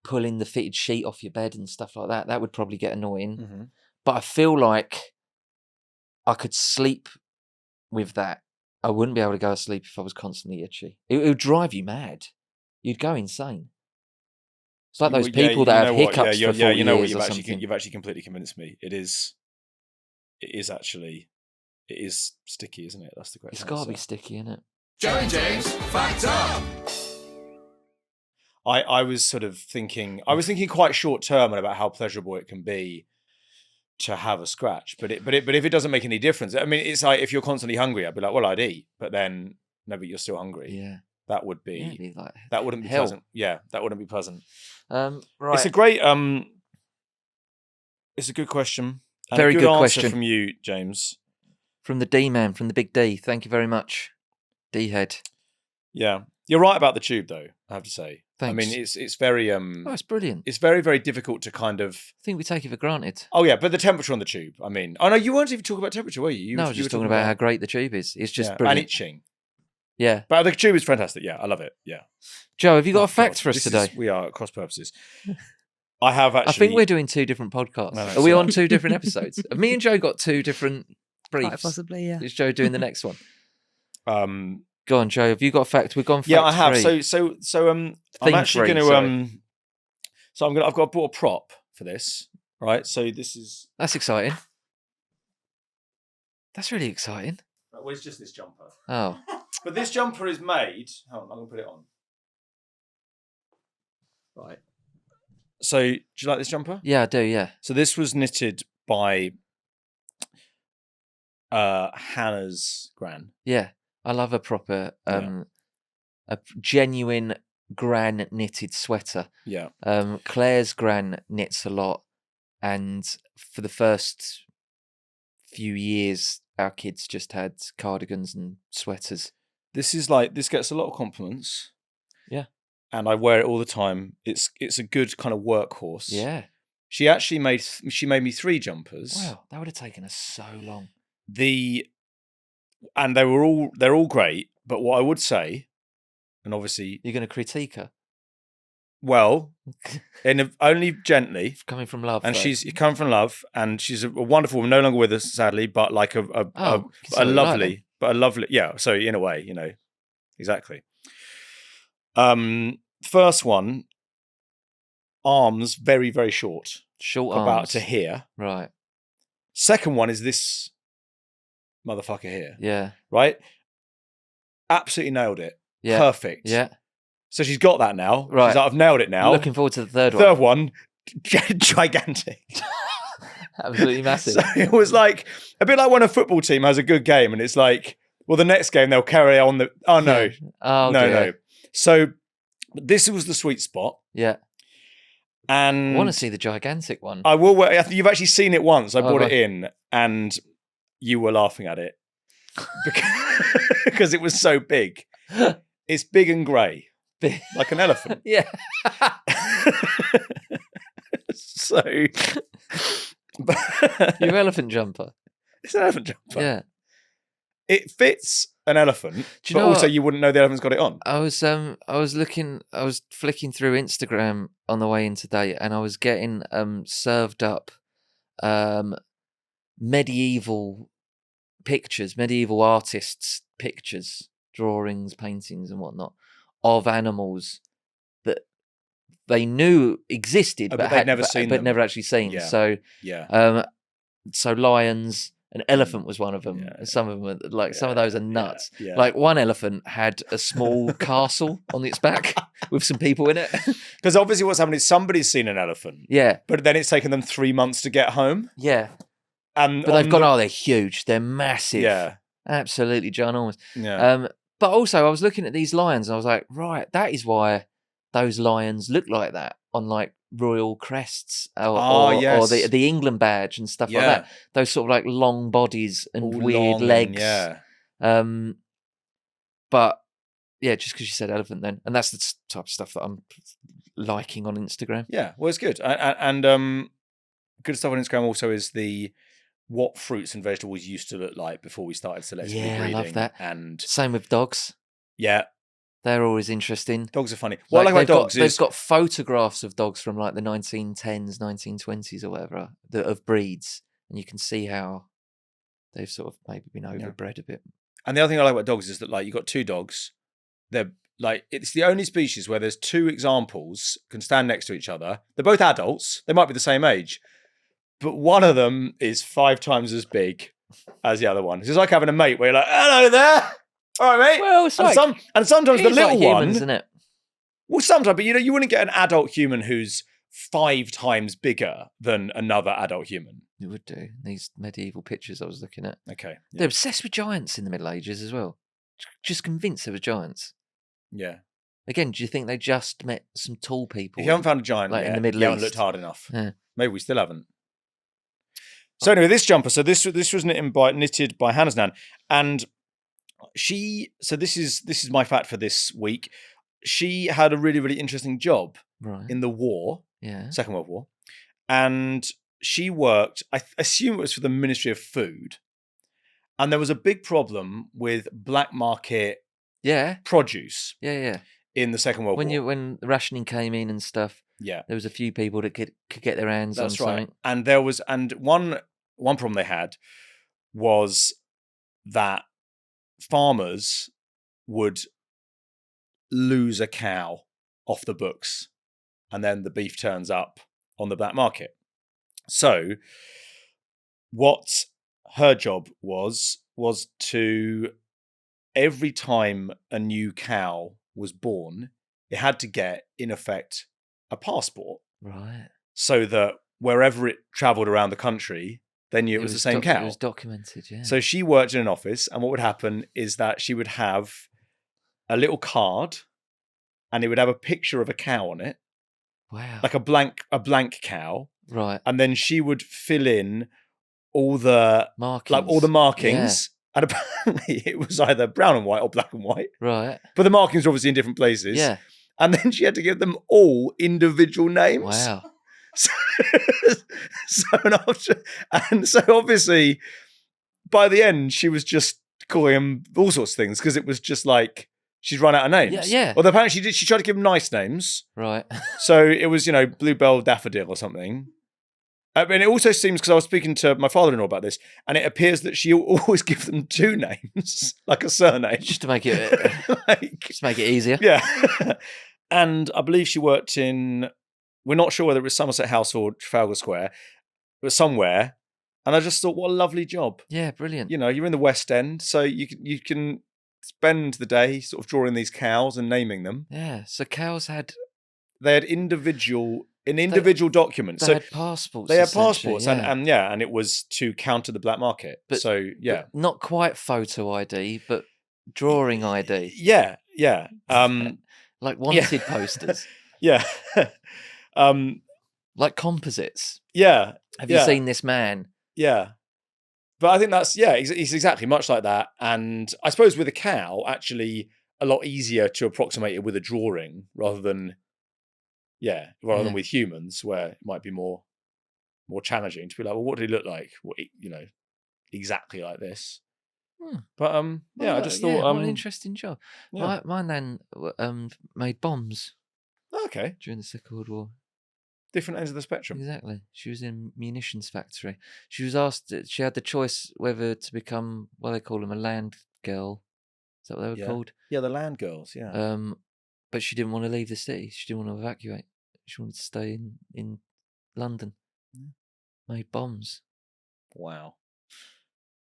pulling the fitted sheet off your bed and stuff like that. That would probably get annoying. Mm-hmm. But I feel like I could sleep with that. I wouldn't be able to go to sleep if I was constantly itchy. It would drive you mad. You'd go insane. It's like those people that have hiccups for 4 you know what, years or something. you've actually completely convinced me. It is sticky, isn't it? That's the correct It's got to be answer. sticky, isn't it? Joe and James, fact up. I was sort of thinking quite short term about how pleasurable it can be to have a scratch, but if it doesn't make any difference, I mean, it's like if you're constantly hungry, I'd be like, well, I'd eat, but then no, but you're still hungry. Yeah. That would be, it'd be like that wouldn't be hell. pleasant. Yeah, that wouldn't be pleasant. Right. It's a great it's a good question. And Very a good answer question. from you, James. From the D-man, from the big D. Thank you very much, D-head. Yeah, you're right about the tube, though. I have to say. Thanks. I mean, it's very Oh, it's brilliant. it's very, very difficult to kind of. I think we take it for granted. Oh yeah, but the temperature on the tube. I mean, oh no, you weren't even talking about temperature, were you? No, I was just talking about how great the tube is. It's just and brilliant. itching. Yeah. But the tube is fantastic. Yeah, I love it. Yeah. Joe, have you got Oh, a fact God, for us this today? we are at cross purposes. I have actually. I think we're doing 2 different podcasts. No, no, Are we sorry. on 2 different episodes? Have me and Joe got 2 different briefs? Quite possibly, yeah. Is Joe doing the next one? Um, Go on, Joe. Have you got a fact? We've gone fact yeah, I have. free. So I'm Theme actually free, going sorry. to I've brought a prop for this. Right. So this is. That's exciting. That's really exciting. Well, it's just this jumper. Oh, But this jumper is made. Hold on, I'm gonna put it on. Right. So, do you like this jumper? yeah, I do, yeah. So this was knitted by Hannah's gran. Yeah. I love a proper, Yeah. a genuine gran knitted sweater. Yeah. Claire's gran knits a lot. And for the first few years, our kids just had cardigans and sweaters. This gets a lot of compliments. Yeah. And I wear it all the time. It's a good kind of workhorse. Yeah. She actually made me 3 jumpers. Wow, that would have taken us so long. And they're all great, but what I would say, and obviously, You're going to critique her? well, only gently, Coming from love. and though. she's come from love, and she's a wonderful woman, no longer with us, sadly, but like a so lovely, yeah. So in a way, exactly. First one, arms very, very short, Short about arms. to here. Right. Second one is this motherfucker here, Yeah. right? Absolutely nailed it. Yeah. Perfect. Yeah. So she's got that now. Right. She's like, I've nailed it now. Looking forward to the third one. Third one, gigantic. Absolutely massive. So it was like a bit like when a football team has a good game and it's like, well, the next game they'll carry on the. Oh no, Oh, no, dear. no. So this was the sweet spot, Yeah. and I want to see the gigantic one. I will. I think you've actually seen it once. I Oh, brought have it in, and you were laughing at it because it was so big. It's big and grey, Big. like an elephant. Yeah. So, Your elephant jumper. it's an elephant jumper. Yeah. It fits an elephant, Do you but know also what? you wouldn't know the elephant's got it on. I was flicking through Instagram on the way in today, and I was getting served up medieval pictures, medieval artists' pictures, drawings, paintings, and whatnot of animals that they knew existed, Oh, but they'd never seen but them. never actually seen. Yeah. So, Yeah. so lions. An elephant was one of them. Yeah. Some of them, are, like some of those are nuts. Yeah. Like one elephant had a small castle on its back with some people in it. Because obviously what's happened is somebody's seen an elephant, Yeah, but then it's taken them 3 months to get home. yeah. And But they've gone, oh, they're huge. They're massive. Yeah. Absolutely ginormous. Yeah. But also I was looking at these lions and I was like, right, that is why those lions look like that on like royal crests or yes. the England badge and stuff like Yeah. that. Those sort of like long bodies and All weird long and- legs. yeah. But yeah, just because you said elephant then. And that's the type of stuff that I'm liking on Instagram. Yeah. Well, it's good. And good stuff on Instagram also is what fruits and vegetables used to look like before we started selectively Yeah, I breeding. love that. And Same with dogs. yeah, They're always interesting. dogs are funny. What I like they've about dogs got, is they've got photographs of dogs from like the 1910s, 1920s or whatever, of breeds. And you can see how they've sort of maybe been overbred a bit. and the other thing I like about dogs is that like you've got 2 dogs, they're like it's the only species where there's two examples can stand next to each other. They're both adults. They might be the same age, but one of them is 5 times as big as the other one. It's just like having a mate where you're like, "Hello there, all right, mate." Well, it's and, like, and sometimes the it's little like humans, one. isn't it? Well, sometimes, but you wouldn't get an adult human who's 5 times bigger than another adult human. You would do. These medieval pictures I was looking at. Okay. They're obsessed with giants in the Middle Ages as well. Just convinced there were giants. Yeah. Again, do you think they just met some tall people? If you haven't found a giant like yet, in the Middle you haven't East. looked hard enough. Yeah. Maybe we still haven't. So anyway, this jumper. So this was knitted by Hannah's nan, and so this is my fact for this week. She had a really, really interesting job in the war, Second World War, and she worked, I assume it was for the Ministry of Food, and there was a big problem with black market produce in the Second World War. When the rationing came in and stuff, there was a few people that could get their hands on something. And one problem they had was that farmers would lose a cow off the books, and then the beef turns up on the black market. So what her job was to, every time a new cow was born, it had to get, in effect, a passport. Right. So that wherever it travelled around the country, they knew it was the same cow. It was documented, yeah. So she worked in an office, and what would happen is that she would have a little card, and it would have a picture of a cow on it. Wow. Like a blank cow. Right. And then she would fill in all the markings. And apparently it was either brown and white or black and white. Right. But the markings were obviously in different places. Yeah. And then she had to give them all individual names. Wow. So obviously by the end she was just calling them all sorts of things, because it was just like she'd run out of names. Yeah. Although apparently she tried to give them nice names. Right. So it was, Bluebell Daffodil or something. And it also seems, because I was speaking to my father-in-law about this, and it appears that she always gives them 2 names, like a surname. Just to make it just make it easier. Yeah. And I believe she worked in, we're not sure whether it was Somerset House or Trafalgar Square, but somewhere. And I just thought, what a lovely job. Yeah, brilliant. You're in the West End, so you can spend the day sort of drawing these cows and naming them. Yeah. So cows they had individual documents. They had passports. They had passports, and it was to counter the black market. But not quite photo ID, but drawing ID. Yeah. Like wanted posters. Yeah. Like composites. Yeah. Have you seen this man? Yeah. But I think that's, it's exactly much like that. And I suppose with a cow, actually a lot easier to approximate it with a drawing rather than with humans, where it might be more challenging to be like, well, what did he look like? What, exactly like this. But I just thought, what an interesting job. Yeah. My nan made bombs. Okay. During the Second World War. Different ends of the spectrum. Exactly. She was in munitions factory. She was asked. She had the choice whether to become what they call them, a land girl. Is that what they were called? Yeah, the land girls. Yeah. But she didn't want to leave the city. She didn't want to evacuate. She wanted to stay in London. Yeah. Made bombs. Wow.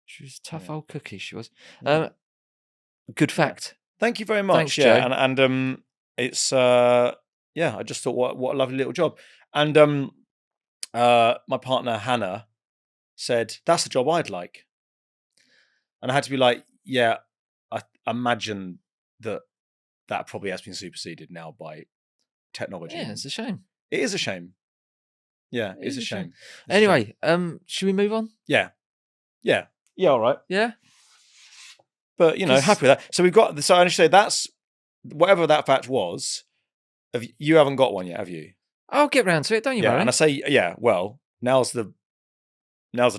She was a tough old cookie. She was. Good fact. Thank you very much. Thanks, yeah, Joe. and it's I just thought what a lovely little job. And my partner Hannah said, "That's the job I'd like." And I had to be like, "Yeah, I imagine that probably has been superseded now by technology." Yeah, it's a shame. It is a shame. Yeah, it is a shame. Anyway, should we move on? Yeah, all right. Yeah. But happy with that. So we've got. So I should say that's whatever that fact was. You haven't got one yet, have you? I'll get round to it. Don't you worry. And I say, well, now's the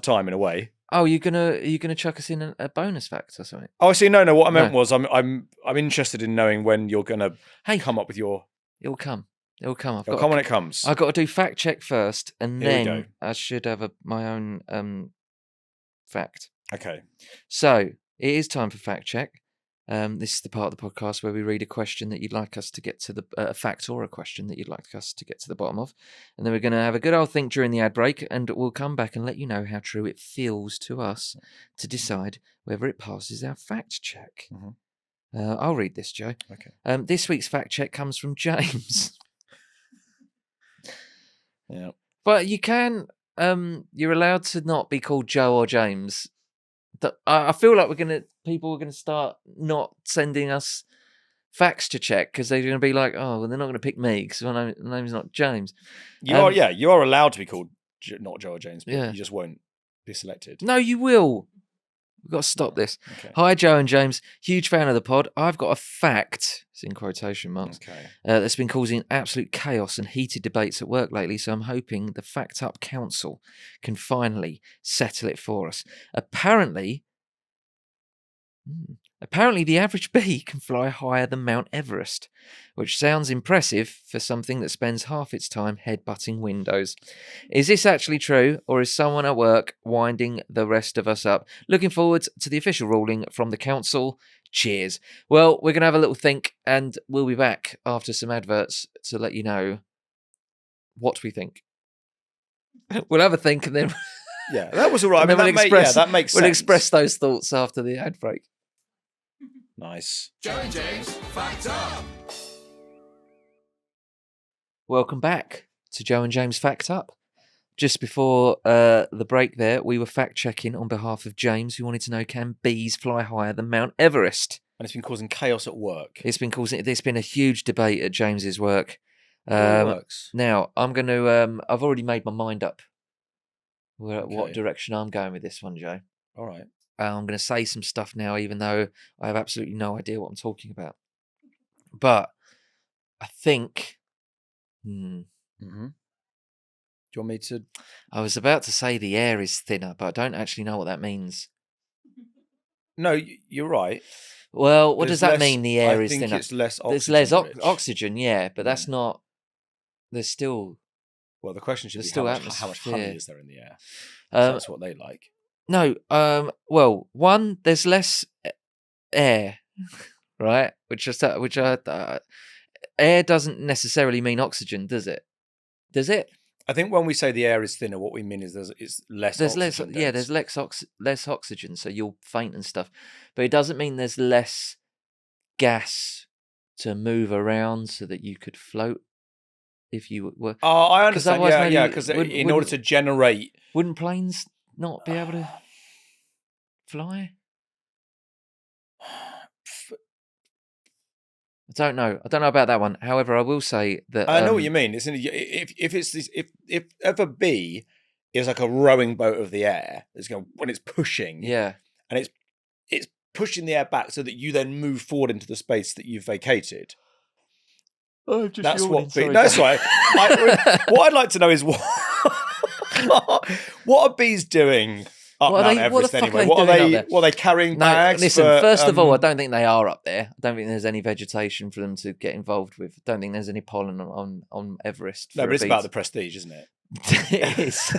time in a way. Oh, are you gonna chuck us in a bonus fact or something? Oh, I see. No. What I meant was, I'm interested in knowing when you're gonna come up with your. It'll come. It'll come. It'll come when it comes. I've got to do fact check first, and Here we then go. I should have my own fact. Okay. So it is time for fact check. This is the part of the podcast where we read a question that you'd like us to get to a fact or a question that you'd like us to get to the bottom of. And then we're going to have a good old think during the ad break, and we'll come back and let you know how true it feels to us to decide whether it passes our fact check. I'll read this, Joe. Okay. This week's fact check comes from James. Yeah. But you can, you're allowed to not be called Joe or James. I feel like people are gonna start not sending us facts to check because they're gonna be like, oh, well, they're not gonna pick me because my name's not James. You are allowed to be called not Joe or James, but you just won't be selected. No, you will. We've got to stop this. Okay. Hi, Joe and James. Huge fan of the pod. I've got a fact, it's in quotation marks, that's been causing absolute chaos and heated debates at work lately, so I'm hoping the Fact Up Council can finally settle it for us. Apparently, the average bee can fly higher than Mount Everest, which sounds impressive for something that spends half its time headbutting windows. Is this actually true, or is someone at work winding the rest of us up? Looking forward to the official ruling from the council. Cheers. Well, we're going to have a little think, and we'll be back after some adverts to let you know what we think. We'll have a think, and then... Yeah, that was all right. That makes sense. We'll express those thoughts after the ad break. Nice. Joe and James, Fact Up. Welcome back to Joe and James Fact Up. Just before the break there, we were fact-checking on behalf of James, who wanted to know, can bees fly higher than Mount Everest? And it's been causing chaos at work. There's been a huge debate at James's work. Works. Now, I'm going to... I've already made my mind up what Okay. direction I'm going with this one, Joe. All right. I'm going to say some stuff now, even though I have absolutely no idea what I'm talking about. But I think... Mm-hmm. Do you want me to... I was about to say the air is thinner, but I don't actually know what that means. No, you're right. Well, what does that There's mean, the less- air I is think thinner? it's less oxygen. There's less rich. oxygen, yeah, but that's not... There's still... Well, the question should There's be still how much honey atmosphere. is there in the air? 'Cause that's what they like. No, well, one, there's less air, right? Air doesn't necessarily mean oxygen, does it? Does it? I think when we say the air is thinner, what we mean is it's less There's oxygen. less, yeah, there's less oxygen, so you'll faint and stuff. But it doesn't mean there's less gas to move around so that you could float if you were. Oh, I understand. otherwise Yeah, maybe because wouldn't- in order to generate... Wouldn't planes not be able to fly? I don't know about that one. However, I will say that I know what you mean. It's if a bee is like a rowing boat of the air, it's going when it's pushing, yeah, and it's pushing the air back so that you then move forward into the space that you've vacated. Oh, just That's yawning, what. sorry. That's right. What I'd like to know is what are bees doing up What are Mount they- what the Everest fuck are anyway? they What are doing up they? there? What are they carrying No, bags? listen. for, First of all, I don't think they are up there. I don't think there's any vegetation for them to get involved with. I don't think there's any pollen on Everest. No, for but a it's bee about to- the prestige, isn't it? It is.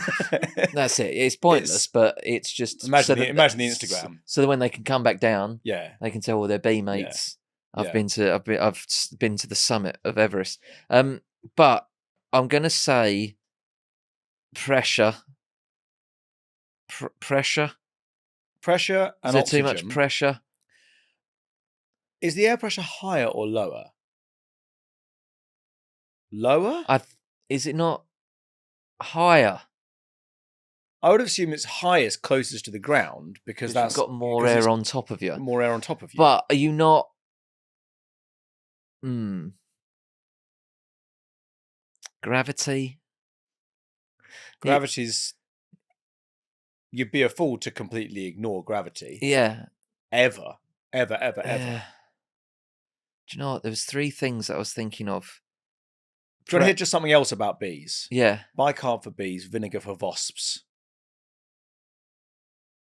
That's it. It's pointless, but it's just Imagine that- the Instagram. So that when they can come back down, Yeah. they can tell all their bee mates. Yeah. I've been to the summit of Everest. But I'm gonna say pressure. Pressure. Pressure and Is there oxygen. too much pressure? Is the air pressure higher or lower? Lower? Is it not higher? I would assume it's highest closest to the ground because You've that's got more because air it's on top of you. more air on top of you. But are you not? Gravity. Gravity's... You'd be a fool to completely ignore gravity. Yeah. Ever. Yeah. Do you know what? There was 3 things that I was thinking of. Do you want to hear just something else about bees? Yeah. Bicarb for bees, vinegar for wasps.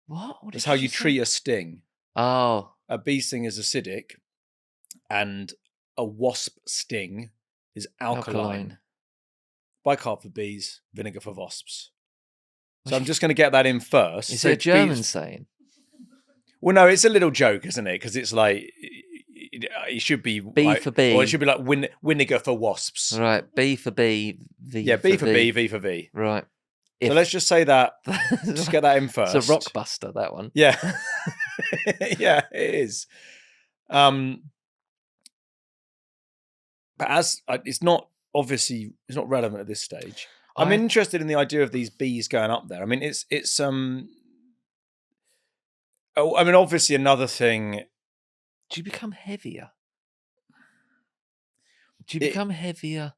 What? That's how you treat a sting. Oh. A bee sting is acidic, and a wasp sting is alkaline. Bicarb for bees, vinegar for wasps. So I'm just going to get that in first. Is So it a German bees- saying? Well, no, it's a little joke, isn't it? Because it's like, it should be B like, for B. or it should be like vinegar for wasps. Right, B for B, V Yeah, for B for B, V for V. Right. So let's just say that. Just get that in first. It's a rock buster, that one. Yeah, yeah, it is. But it's not relevant at this stage. I'm interested in the idea of these bees going up there. I mean, it's obviously another thing. Do you become heavier? Do you become heavier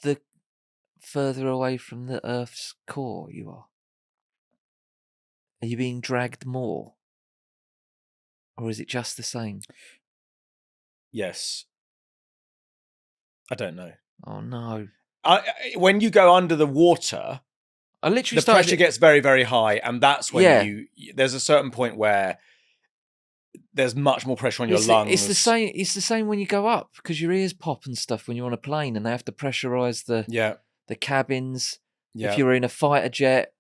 the further away from the Earth's core you are? Are you being dragged more? Or is it just the same? Yes. I don't know. Oh, no. When you go under the water, I literally the pressure gets very, very high, and that's when there's a certain point where there's much more pressure on your lungs. It's the same when you go up, because your ears pop and stuff when you're on a plane, and they have to pressurize the cabins. Yeah. If you're in a fighter jet,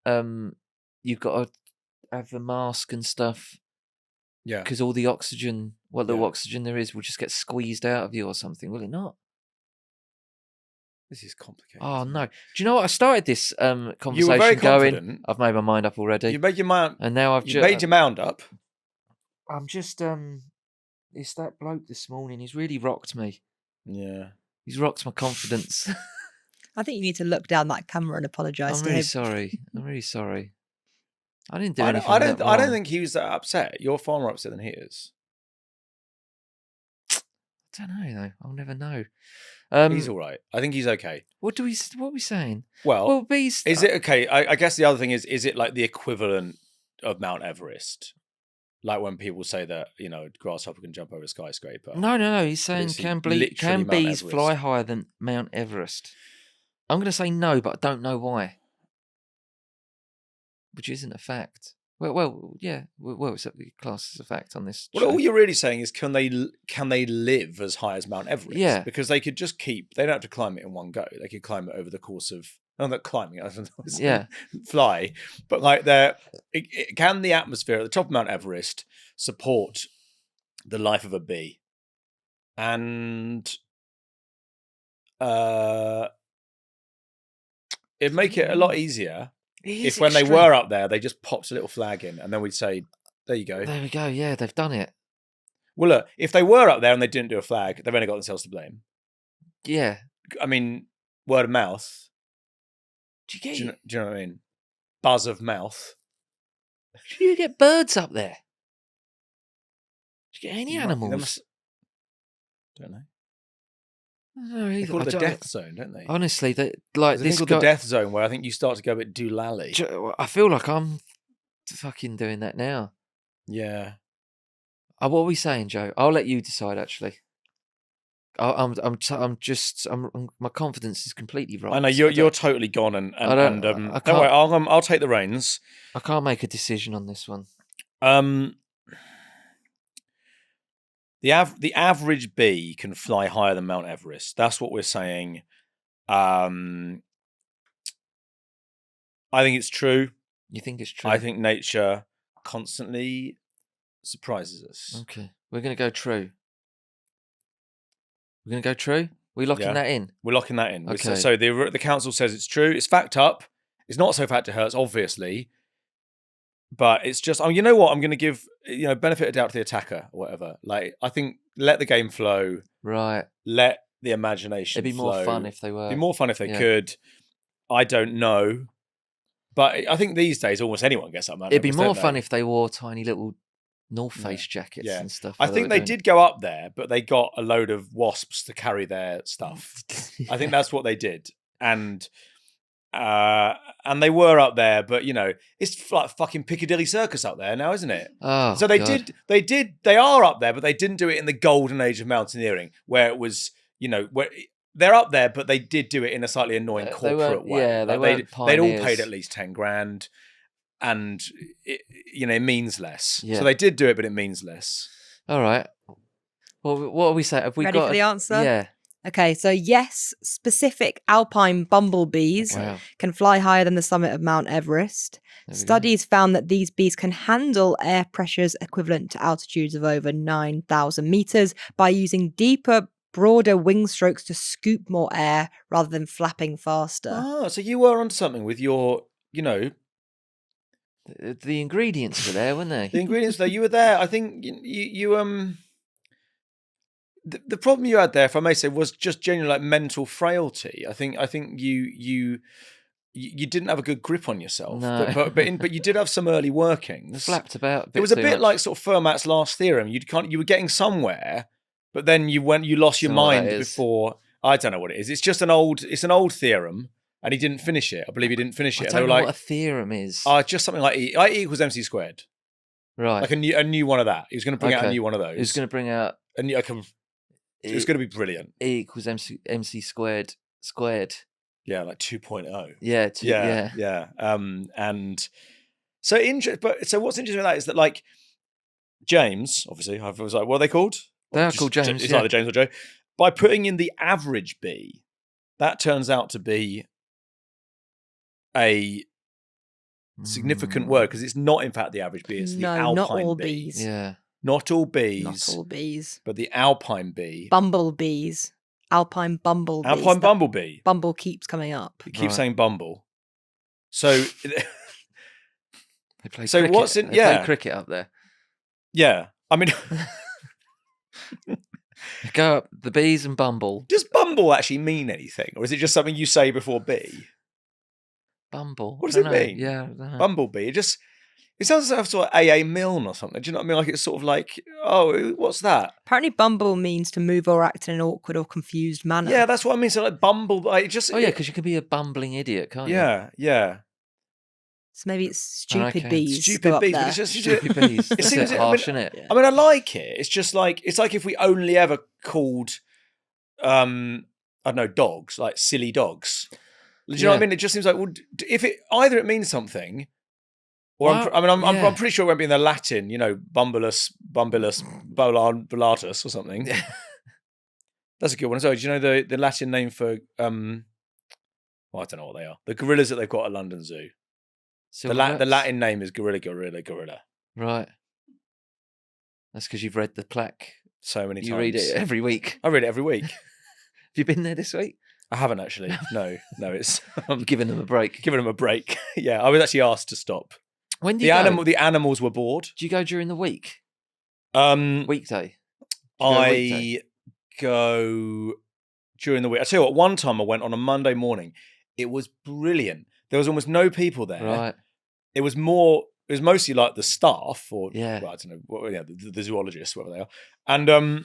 you've got to have the mask and stuff. Yeah. Because all the oxygen, what little oxygen there is, will just get squeezed out of you or something, will it not? This is complicated. Oh, no. Do you know what? I started this conversation you were very going. confident. I've made my mind up already. You made your mind. And now I've just made your mind up. I'm just it's that bloke this morning. He's really rocked me. Yeah. He's rocked my confidence. I think you need to look down that camera and apologise to him. I'm really sorry. I didn't do anything. I don't think he was that upset. You're far more upset than he is. I don't know though. I'll never know. He's all right. I think he's okay. What are we saying? Well, bees. Is it okay? I guess the other thing is it like the equivalent of Mount Everest? Like when people say that, grasshopper can jump over a skyscraper. No. He's saying can bees fly higher than Mount Everest? I'm going to say no, but I don't know why. Which isn't a fact. Well, yeah. Well, it's classed as a fact on this. Well, all you're really saying is can they live as high as Mount Everest? Yeah. Because they could just they don't have to climb it in one go. They could climb it over the course of. No, not climbing. I don't know. Yeah. Fly, but like can the atmosphere at the top of Mount Everest support the life of a bee? And it'd make it a lot easier if when they were up there, they just popped a little flag in, and then we'd say, "There you go." There we go. Yeah, they've done it. Well, look, if they were up there and they didn't do a flag, they've only got themselves to blame. Yeah. I mean, word of mouth. Do you know what I mean? Buzz of mouth. Do you get birds up there? Do you get any animals? Don't know. No, they call it the death zone, don't they? Honestly, this called the death zone, where I think you start to go a bit doolally. I feel like I'm fucking doing that now. Yeah. What are we saying, Joe? I'll let you decide. Actually, my confidence is completely wrong. I know you're totally gone, and don't worry, I'll take the reins. I can't make a decision on this one. The average bee can fly higher than Mount Everest. That's what we're saying. I think it's true. You think it's true? I think nature constantly surprises us. Okay, we're going to go true. We're going to go true? We're locking that in? We're locking that in. Okay. So the council says it's true. It's fact up. It's not so fact it hurts, obviously. But it's just, you know what? I'm going to give, benefit of doubt to the attacker or whatever. Like, I think let the game flow. Right. Let the imagination It'd be flow. more fun if they were. It'd be more fun if they could. I don't know. But I think these days almost anyone gets up. It'd be more fun if they wore tiny little North Face jackets and stuff. I think they did go up there, but they got a load of wasps to carry their stuff. I think that's what they did. And they were up there, but it's like fucking Piccadilly Circus up there now, isn't it? Oh, so they are up there, but they didn't do it in the golden age of mountaineering, where it was, where they're up there, but they did do it in a slightly annoying corporate way. Yeah, they'd all paid at least 10 grand, and it means less. Yeah. So they did do it, but it means less. All right. Well, what are we saying? Have we Ready got for the answer? Yeah. Okay, so yes, specific alpine bumblebees Wow. can fly higher than the summit of Mount Everest. There we go. Studies found that these bees can handle air pressures equivalent to altitudes of over 9,000 meters by using deeper, broader wing strokes to scoop more air rather than flapping faster. Oh, so you were onto something with your, The ingredients were there, weren't they? the ingredients though. You were there. I think you the problem you had there, if I may say, was just genuine like mental frailty. I think you didn't have a good grip on yourself. No. But you did have some early workings. Flapped about. It was a too bit much. like sort of Fermat's last theorem. You were getting somewhere, but then you lost your Don't know what that mind is. before. I don't know what it is. It's an old theorem, and he didn't finish it. I believe he didn't finish I it. don't And know they were what a theorem is. like, just something like E equals MC squared. right. Like a new one of that. He was going to bring out a Okay. new one of those. Who's going to bring out It was going to be brilliant. E equals MC squared. Yeah, like 2.0. Yeah. Yeah. And so so what's interesting about that is that like James, obviously, I was like, what are they called? They are called James. It's yeah. either James or Joe. By putting in the average B, that turns out to be a significant word because it's not in fact the average bee, it's the No, alpine not all bee. bees. Yeah. Not all bees, Not all bees. but the alpine bee. Bumblebees. Alpine bumblebees. Alpine That bumblebee. Bumble keeps coming up. It keeps Right. saying bumble. So They play So cricket. what's in- They yeah. play cricket up there. yeah, I mean, They go up the bees and bumble. does bumble actually mean anything, or is it just something you say before bee? Bumble. What does I it don't know. mean? Yeah. I don't know. Bumblebee. It sounds like sort of AA Milne or something. Do you know what I mean? Like it's sort of like, oh, what's that? Apparently, bumble means to move or act in an awkward or confused manner. Yeah, that's what I mean. So like bumble, like just Oh yeah, because you can be a bumbling idiot, can't you? yeah. So maybe it's stupid Okay. bees. Stupid go up bees, but there. it's just Stupid bees. It That's seems- I harsh, mean, isn't it? Yeah. I mean, I like it. It's just like it's like if we only ever called, I don't know, dogs like silly dogs. Do you know what I Yeah. mean? It just seems like well, if it either it means something, or Well, I'm yeah. pretty sure it won't be in the Latin. You know, bumbulus, bolatus or something. That's a good one. So, do you know the Latin name for well, I don't know what they are. The gorillas that they've got at London Zoo. The Silverbacks? Latin name is gorilla. Right. That's because you've read the plaque. So many times. You read it every week. I read it every week. Have you been there this week? I haven't actually. No, it's You've given them a break. giving them a break. Yeah, I was actually asked to stop. When do you go? The animals were bored. Do you go during the week? Weekday. Weekday? Do you go weekday? I go during the week. I tell you what. One time I went on a Monday morning. It was brilliant. There was almost no people there. Right. It was mostly like the staff, or Yeah. well, I don't know, the zoologists, whatever they are, and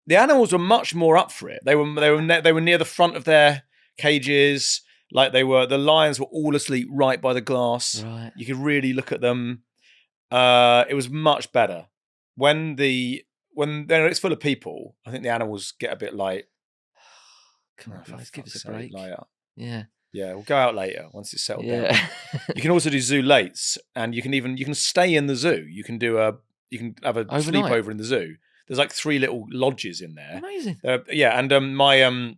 the animals were much more up for it. They were near the front of their cages, like the lions were all asleep right by the glass. Right. You could really look at them. It was much better when it's full of people. I think the animals get a bit like, Come on, "Oh, for guys, give us fuck's a sake, break. like, Yeah. yeah, we'll go out later once it's settled down. Yeah. You can also do zoo lates, and you can stay in the zoo. You can have a Overnight? sleepover in the zoo. There's like 3 little lodges in there. Amazing. Yeah, and my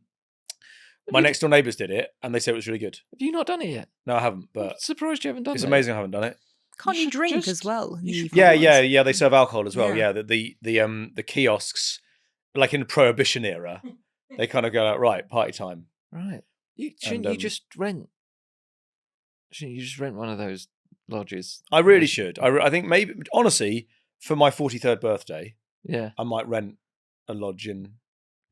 next door neighbours did it, and they said it was really good. Have you not done it yet? No, I haven't, I'm but surprised you haven't done it's it. amazing I haven't done it. Can't You you should drink just- as well? in the you should- evening Yeah, ones? yeah. They serve alcohol as well. Yeah. Yeah, the kiosks, like in the Prohibition era, they kind of go like, right, party time. Right. Shouldn't And, you just rent? Shouldn't you just rent one of those lodges? I really should. I think maybe, honestly, for my 43rd birthday, Yeah. I might rent a lodge in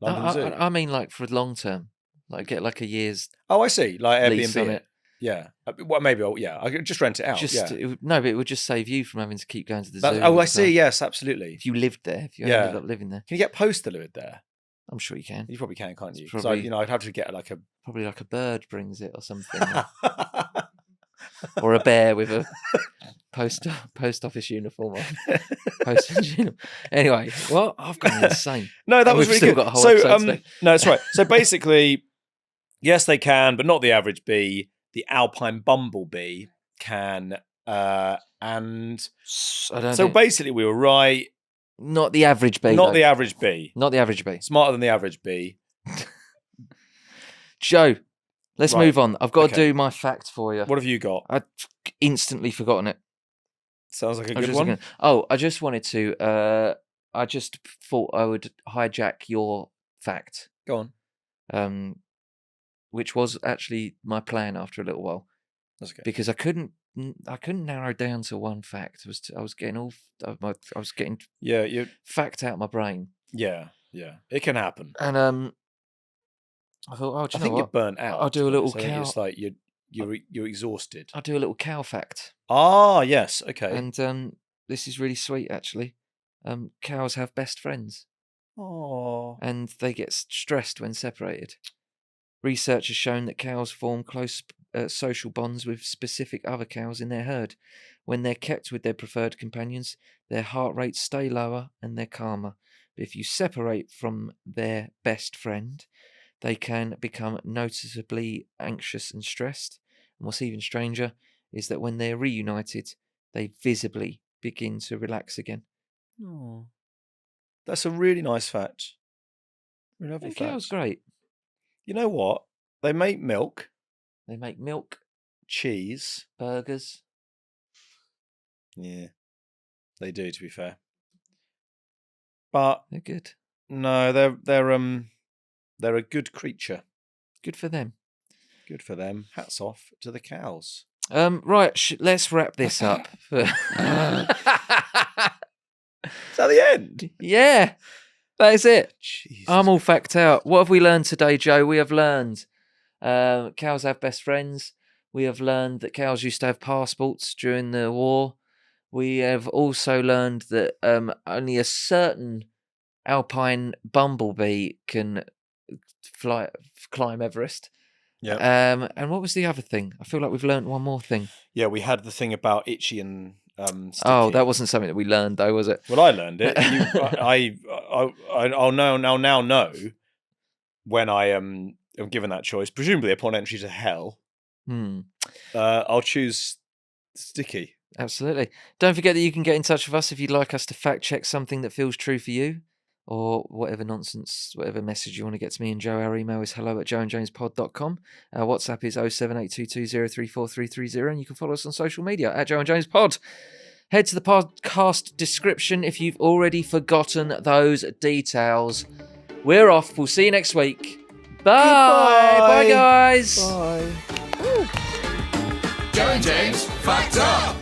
London Zoo. I mean, like for long term, like get like a year's Oh, I see. Like lease on Airbnb. it. Yeah. Well, maybe. Yeah. I could just rent it out. Just yeah. no, but it would just save you from having to keep going to the zoo. Oh, all I the see. time. Yes, absolutely. If you lived there, if you Yeah. ended up living there, Can you get posts delivered there? I'm sure you can. You probably can, can't It's you? So probably- I'd have to get like a. Probably like a bird brings it or something, or a bear with a post office uniform on. Postage uniform. Anyway, well, I've gone insane. No, that And was we've really still good. got a whole So, episode today. no, that's right. So basically, yes, they can, but not the average bee. The alpine bumblebee can, and I don't so think, basically, we were right. not the average bee. Not though. the average bee. Not the average bee. Smarter than the average bee. Joe, let's Right. move on. I've got to Okay. do my fact for you. What have you got? I'd instantly forgotten it. Sounds like a I was good just one. looking- Oh, I just wanted to. I just thought I would hijack your fact, Go on. which was actually my plan after a little while, That's okay. because I couldn't narrow down to one fact. I was getting I was getting Yeah, you. fact out of my brain, Yeah. It can happen. and I thought, oh, do I you think know you're what? burnt out. I'll to do a be little honest. I think cow. it's like you're exhausted. I'll do a little cow fact, Ah, yes. Okay. and this is really sweet actually. Cows have best friends, Oh. and they get stressed when separated. Research has shown that cows form close social bonds with specific other cows in their herd. When they're kept with their preferred companions, their heart rates stay lower and they're calmer. But if you separate from their best friend, they can become noticeably anxious and stressed. And what's even stranger is that when they're reunited, they visibly begin to relax again. Oh. That's a really nice fact. Really lovely And fact. cows great. You know what? They make milk, They make milk, cheese. burgers. Yeah, they do. To be fair, but They're good. no, they're a good creature. Good for them. Good for them. Hats off to the cows. Right, let's wrap this up. Is that the end? Yeah, that is it. Jesus. I'm all fact out. What have we learned today, Joe? We have learned cows have best friends. We have learned that cows used to have passports during the war. We have also learned that only a certain alpine bumblebee can climb Everest. Yeah. And what was the other thing? I feel like we've learned one more thing. Yeah, we had the thing about itchy and sticky. Oh, that wasn't something that we learned, though, was it? Well, I learned it. I'll now know when I am given that choice, presumably upon entry to hell. I'll choose sticky. Absolutely. Don't forget that you can get in touch with us if you'd like us to fact check something that feels true for you, or whatever nonsense, whatever message you want to get to me and Joe. Our email is hello@joeandjamespod.com. Our WhatsApp is 07822034330, and you can follow us on social media at Joe and James Pod. Head to the podcast description if you've already forgotten those details. We're off. We'll see you next week. Bye. Goodbye. Bye, guys. Bye. Joe and James, fact up.